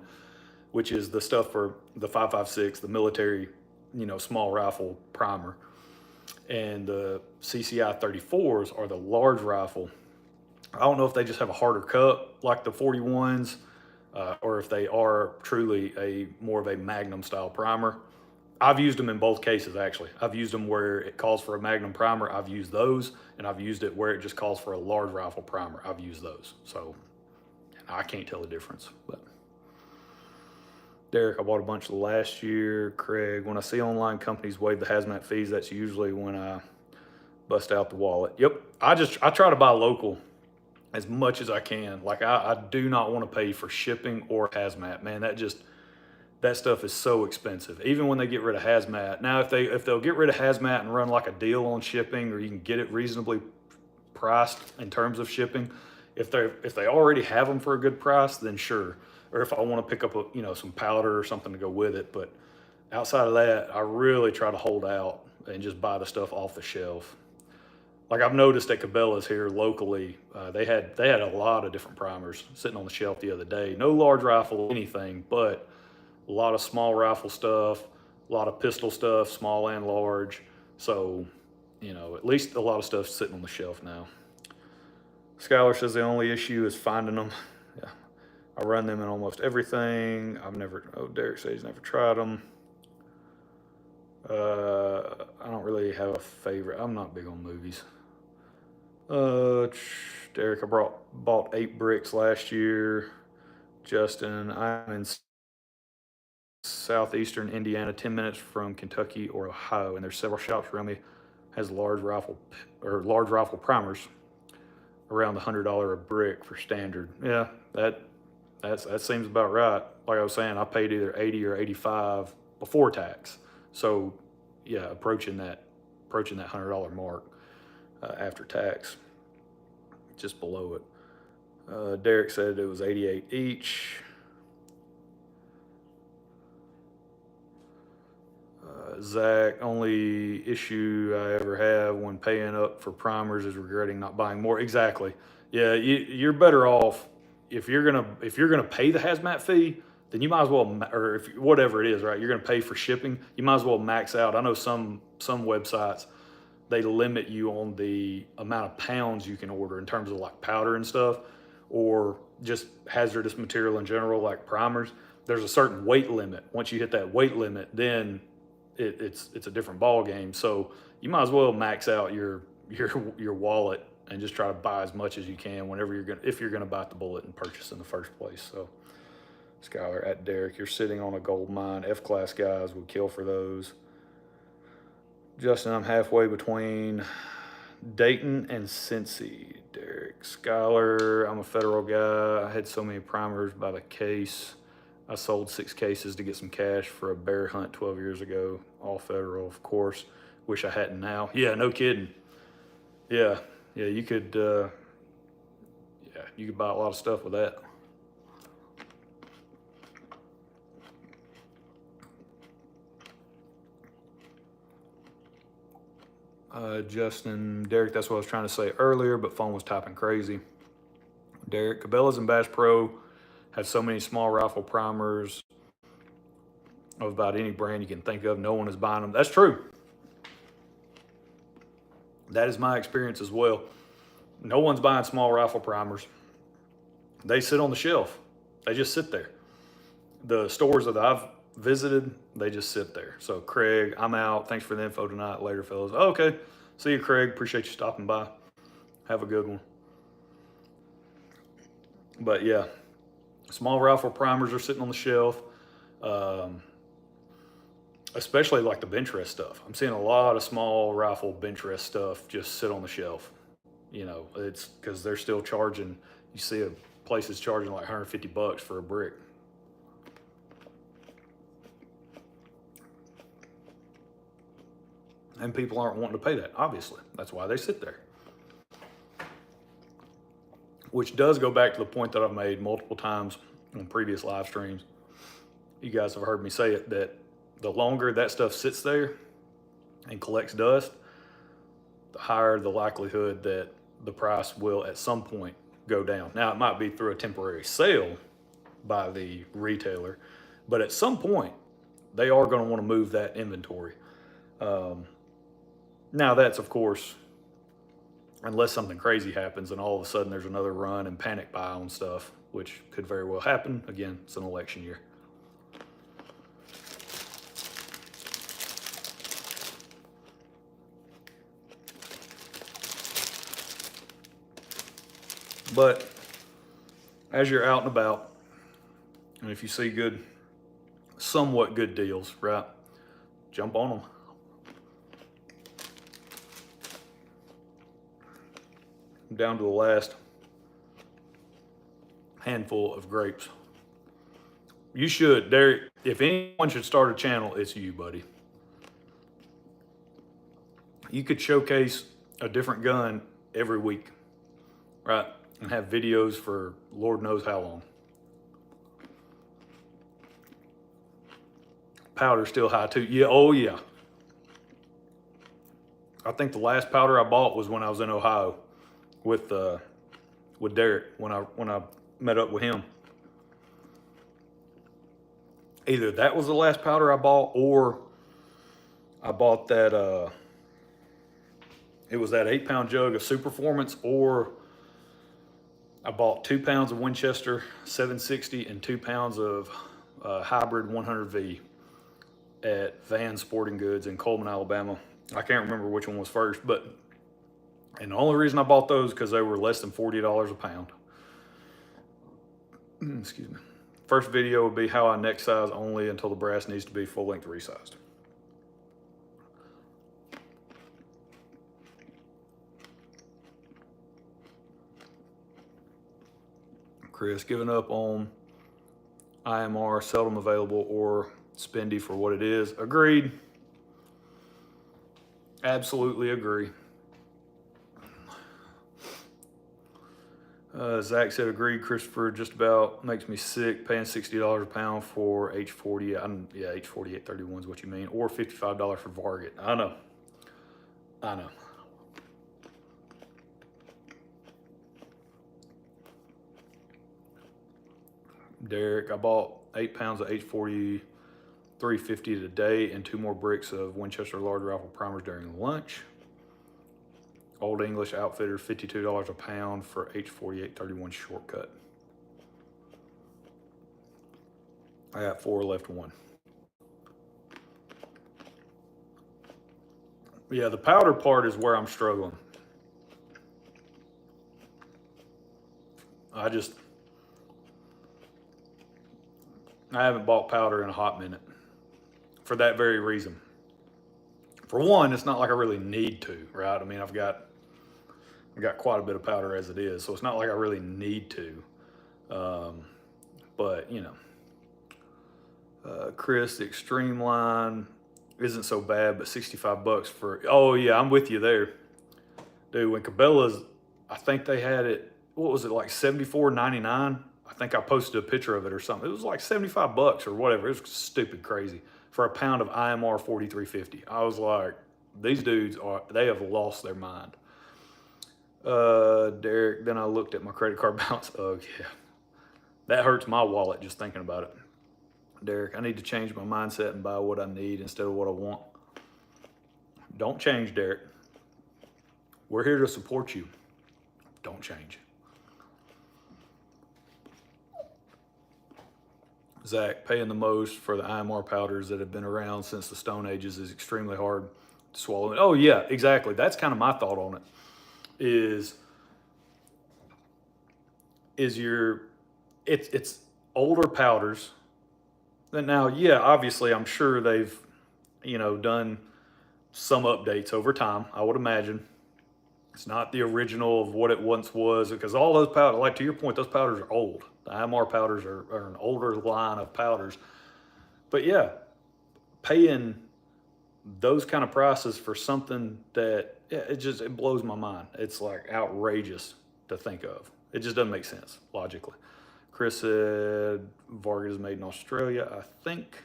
S1: which is the stuff for the 5.56, the military, small rifle primer. And the CCI 34s are the large rifle. I don't know if they just have a harder cup like the 41s, or if they are truly a more of a Magnum style primer. I've used them in both cases, actually. I've used them where it calls for a Magnum primer. I've used those, and I've used it where it just calls for a large rifle primer. I've used those. So I can't tell the difference. But Derek, I bought a bunch last year. Craig, when I see online companies waive the hazmat fees, that's usually when I bust out the wallet. Yep. I try to buy local as much as I can. Like I do not want to pay for shipping or hazmat. Man, that stuff is so expensive. Even when they get rid of hazmat. Now, if they'll get rid of hazmat and run like a deal on shipping, or you can get it reasonably priced in terms of shipping, if they already have them for a good price, then sure. Or if I want to pick up some powder or something to go with it. But outside of that, I really try to hold out and just buy the stuff off the shelf. Like I've noticed at Cabela's here locally, they had a lot of different primers sitting on the shelf the other day. No large rifle, anything, but a lot of small rifle stuff, a lot of pistol stuff, small and large. So, at least a lot of stuff's sitting on the shelf now. Skylar says the only issue is finding them. Yeah, I run them in almost everything. Derek says he's never tried them. I don't really have a favorite. I'm not big on movies. Derek, I bought 8 bricks last year. Justin, I'm in southeastern Indiana, 10 minutes from Kentucky or Ohio, and there's several shops around me has large rifle primers around the $100 a brick for standard. Yeah, that seems about right. Like I was saying, I paid either 80 or 85 before tax. So yeah, approaching that $100 mark after tax, just below it. Derek said it was 88 each. Zach, only issue I ever have when paying up for primers is regretting not buying more. Exactly. Yeah, you're better off if you're gonna pay the hazmat fee, then you might as well, or if whatever it is, right? You're gonna pay for shipping. You might as well max out. I know some websites, they limit you on the amount of pounds you can order in terms of like powder and stuff, or just hazardous material in general, like primers. There's a certain weight limit. Once you hit that weight limit, then it's a different ball game. So you might as well max out your wallet and just try to buy as much as you can if you're gonna bite the bullet and purchase in the first place. So Skylar, at Derek, you're sitting on a gold mine. F-class guys would kill for those. Justin, I'm halfway between Dayton and Cincy. Derek, Skylar, I'm a federal guy. I had so many primers by the case. I sold 6 cases to get some cash for a bear hunt 12 years ago. All federal, of course. Wish I hadn't now. Yeah, no kidding. Yeah, you could buy a lot of stuff with that. Justin, Derek, that's what I was trying to say earlier, but phone was typing crazy. Derek, Cabela's and Bass Pro have so many small rifle primers of about any brand you can think of. No one is buying them. That's true. That is my experience as well. No one's buying small rifle primers. They sit on the shelf. They just sit there. The stores that I've visited, they just sit there. So Craig, I'm out. Thanks for the info tonight. Later, fellas. Oh, okay. See you, Craig. Appreciate you stopping by. Have a good one. But yeah, small rifle primers are sitting on the shelf. Especially like the bench rest stuff. I'm seeing a lot of small rifle bench rest stuff just sit on the shelf. You know, it's because they're still charging. You see a place is charging like $150 for a brick. And people aren't wanting to pay that, obviously. That's why they sit there. Which does go back to the point that I've made multiple times on previous live streams. You guys have heard me say it, that the longer that stuff sits there and collects dust, the higher the likelihood that the price will at some point go down. Now, it might be through a temporary sale by the retailer, but at some point, they are going to want to move that inventory. Now, that's, of course, unless something crazy happens and all of a sudden there's another run and panic buy on stuff, which could very well happen. Again, it's an election year. But as you're out and about, and if you see good, somewhat good deals, right, jump on them. I'm down to the last handful of grapes. You should, there, if anyone should start a channel, it's you, buddy. You could showcase a different gun every week, right? And have videos for Lord knows how long. Powder's still high too. Yeah, oh yeah. I think the last powder I bought was when I was in Ohio with Derek when I met up with him. Either that was the last powder I bought, or I bought that it was that 8-pound jug of Superformance, or I bought 2 pounds of Winchester 760 and 2 pounds of hybrid 100V at Van Sporting Goods in Coleman, Alabama. I can't remember which one was first, but, and the only reason I bought those because they were less than $40 a pound. Excuse me. First video would be how I neck size only until the brass needs to be full length resized. Chris, giving up on IMR, seldom available, or spendy for what it is. Agreed. Absolutely agree. Zach said, agreed. Christopher, just about makes me sick paying $60 a pound for H40. Yeah, H4831 is what you mean. Or $55 for Varget. I know. Derek, I bought 8 pounds of H40 350 today and 2 more bricks of Winchester large rifle primers during lunch. Old English Outfitter, $52 a pound for H4831 shortcut. I got 4 left 1. Yeah, the powder part is where I'm struggling. I haven't bought powder in a hot minute for that very reason. For one, it's not like I really need to, right? I mean, I've got quite a bit of powder as it is, so it's not like I really need to. But, you know, Chris, the Extreme line isn't so bad, but $65 for, oh yeah, I'm with you there. Dude, when Cabela's, I think they had it, what was it, like $74.99? I think I posted a picture of it or something. It was like $75 or whatever. It was stupid crazy for a pound of IMR 4350. I was like, these dudes they have lost their mind. Derek, then I looked at my credit card balance. Oh yeah, that hurts my wallet just thinking about it. Derek, I need to change my mindset and buy what I need instead of what I want. Don't change, Derek. We're here to support you. Don't change. Zach, paying the most for the IMR powders that have been around since the Stone Ages is extremely hard to swallow. Oh yeah, exactly. That's kind of my thought on it. It's older powders. And now, yeah, obviously I'm sure they've, you know, done some updates over time, I would imagine. It's not the original of what it once was, because all those powders, like to your point, those powders are old. The IMR powders are an older line of powders. But yeah, paying those kind of prices for something that, yeah, it blows my mind. It's like outrageous to think of. It just doesn't make sense logically. Chris said Varget is made in Australia, I think.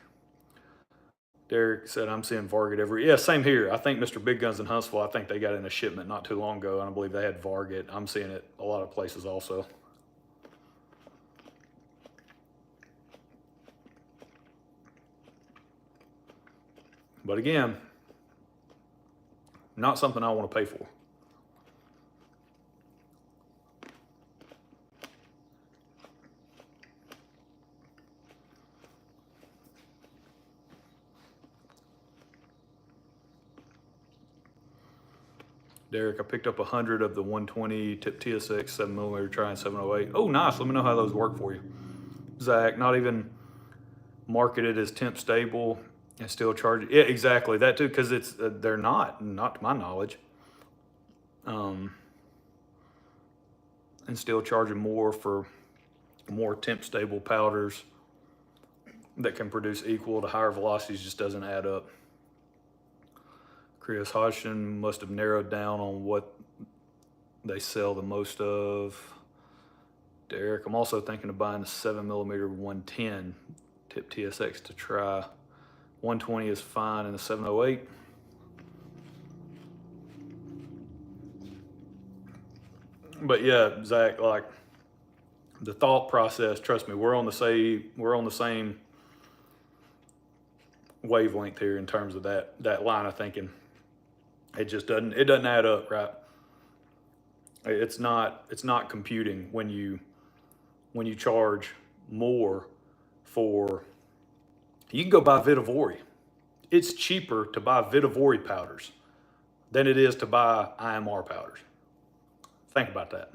S1: Derek said, I'm seeing Varget every, yeah, same here. I think Mr. Big Guns in Huntsville, I think they got in a shipment not too long ago, and I believe they had Varget. I'm seeing it a lot of places also. But again, not something I want to pay for. Derek, I picked up 100 of the 120 tip TSX 7mm trying 708. Oh, nice. Let me know how those work for you. Zach, not even marketed as temp stable and still charge. Yeah, exactly. That too, because it's they're not to my knowledge. And still charging more for more temp stable powders that can produce equal to higher velocities just doesn't add up. Chris Hodgson must have narrowed down on what they sell the most of. Derek, I'm also thinking of buying the 7mm 110 tip TSX to try. 120 is fine in the 708. But yeah, Zach, like the thought process, trust me, we're on the same wavelength here in terms of that line of thinking. It just doesn't add up, right? It's not computing when you charge more for, you can go buy Vitavori. It's cheaper to buy Vitavori powders than it is to buy IMR powders. Think about that.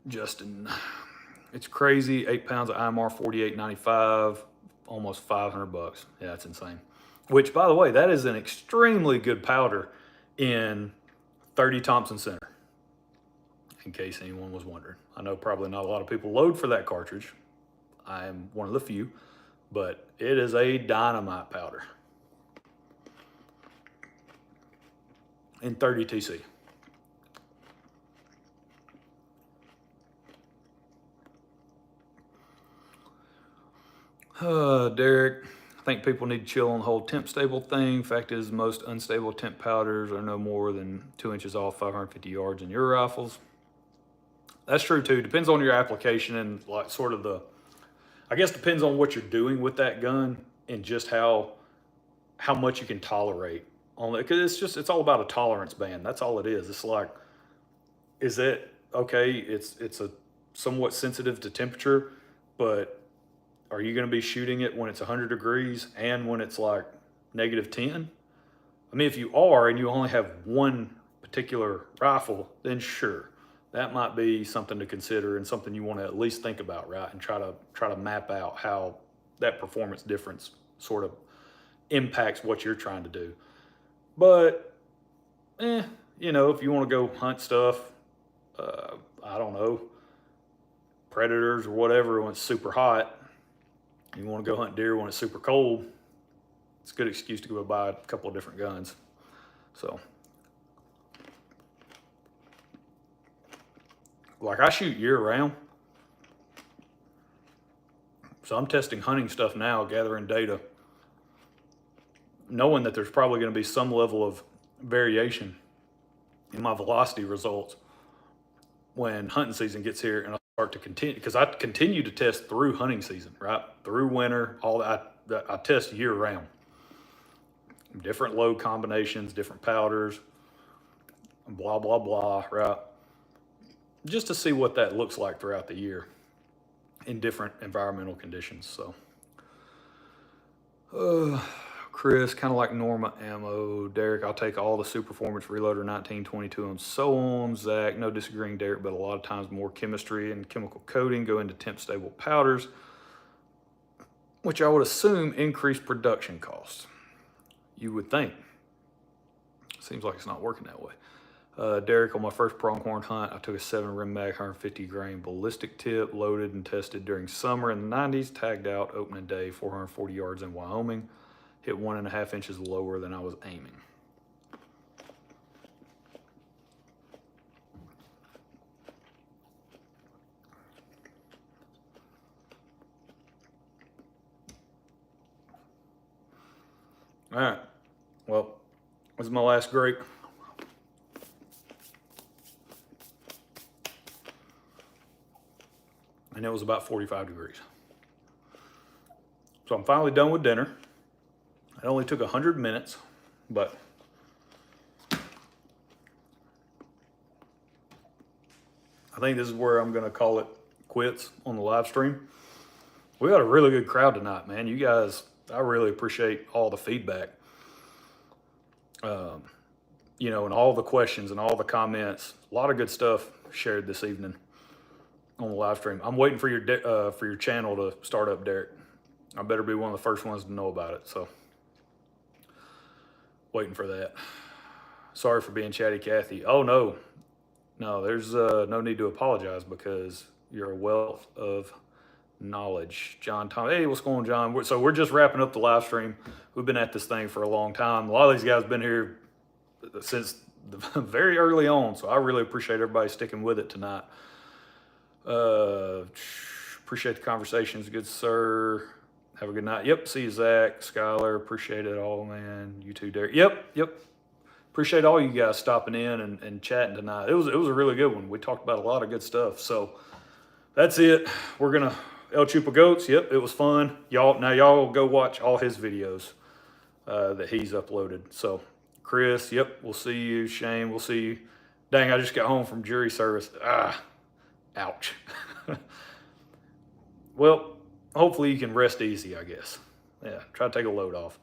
S1: Justin, it's crazy. 8 pounds of IMR, $48.95, almost 500 bucks. Yeah, that's insane. Which, by the way, that is an extremely good powder in 30 Thompson Center, in case anyone was wondering. I know probably not a lot of people load for that cartridge. I am one of the few, but it is a dynamite powder in 30 TC. Derek, I think people need to chill on the whole temp stable thing. Fact is, most unstable temp powders are no more than 2 inches off 550 yards in your rifles. That's true too. Depends on your application and like sort of I guess depends on what you're doing with that gun and just how much you can tolerate on it. Because it's all about a tolerance band. That's all it is. It's like, is it okay? It's a somewhat sensitive to temperature, but are you going to be shooting it when it's 100 degrees and when it's like -10? I mean, if you are and you only have one particular rifle, then sure, that might be something to consider and something you want to at least think about, right? And try to map out how that performance difference sort of impacts what you're trying to do. But, if you want to go hunt stuff, I don't know, predators or whatever when it's super hot, you want to go hunt deer when it's super cold, it's a good excuse to go buy a couple of different guns. So, like I shoot year round. So I'm testing hunting stuff now, gathering data, knowing that there's probably going to be some level of variation in my velocity results when hunting season gets here and I start to continue, because I continue to test through hunting season, right? Through winter, all that. I test year round. Different load combinations, different powders, blah, blah, blah, right? Just to see what that looks like throughout the year in different environmental conditions. So, Chris, kind of like Norma ammo. Derek, I'll take all the Superformance Reloader 1922 and so on. Zach, no disagreeing, Derek, but a lot of times more chemistry and chemical coating go into temp stable powders. which I would assume increased production costs. You would think. Seems like it's not working that way. Derek, on my first pronghorn hunt, I took a 7 Rim Mag 150 grain ballistic tip, loaded and tested during summer in the 90s, tagged out opening day, 440 yards in Wyoming, hit 1.5 inches lower than I was aiming. All right, well, this is my last grape. And it was about 45 degrees. So I'm finally done with dinner. It only took 100 minutes, but I think this is where I'm gonna call it quits on the live stream. We got a really good crowd tonight, man. You guys, I really appreciate all the feedback. You know, and all the questions and all the comments. A lot of good stuff shared this evening on the live stream. I'm waiting for your channel to start up, Derek. I better be one of the first ones to know about it. So, waiting for that. Sorry for being chatty, Kathy. Oh no, there's no need to apologize because you're a wealth of knowledge. John Tom, hey, what's going on, John? So we're just wrapping up the live stream. We've been at this thing for a long time. A lot of these guys have been here since very early on, so I really appreciate everybody sticking with it tonight. Appreciate the conversations, good sir. Have a good night. Yep, see you, Zach, Skylar. Appreciate it all, man. You too, Derek. Yep. Appreciate all you guys stopping in and chatting tonight. It was a really good one. We talked about a lot of good stuff. So that's it. We're gonna El Chupa Goats. Yep, it was fun. Y'all go watch all his videos that he's uploaded. So Chris, yep, we'll see you. Shane, we'll see you. Dang, I just got home from jury service. Ouch. Well, hopefully you can rest easy, I guess. Yeah, try to take a load off.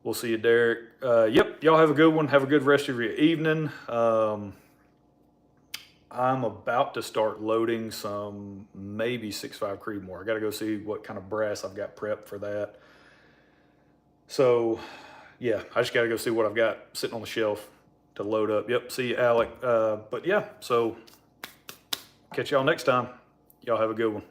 S1: We'll see you, Derek. Yep, y'all have a good one. Have a good rest of your evening. I'm about to start loading some maybe 6.5 Creedmoor. I got to go see what kind of brass I've got prepped for that. So, yeah, I just got to go see what I've got sitting on the shelf to load up. Yep, see you, Alec. But yeah, so catch y'all next time. Y'all have a good one.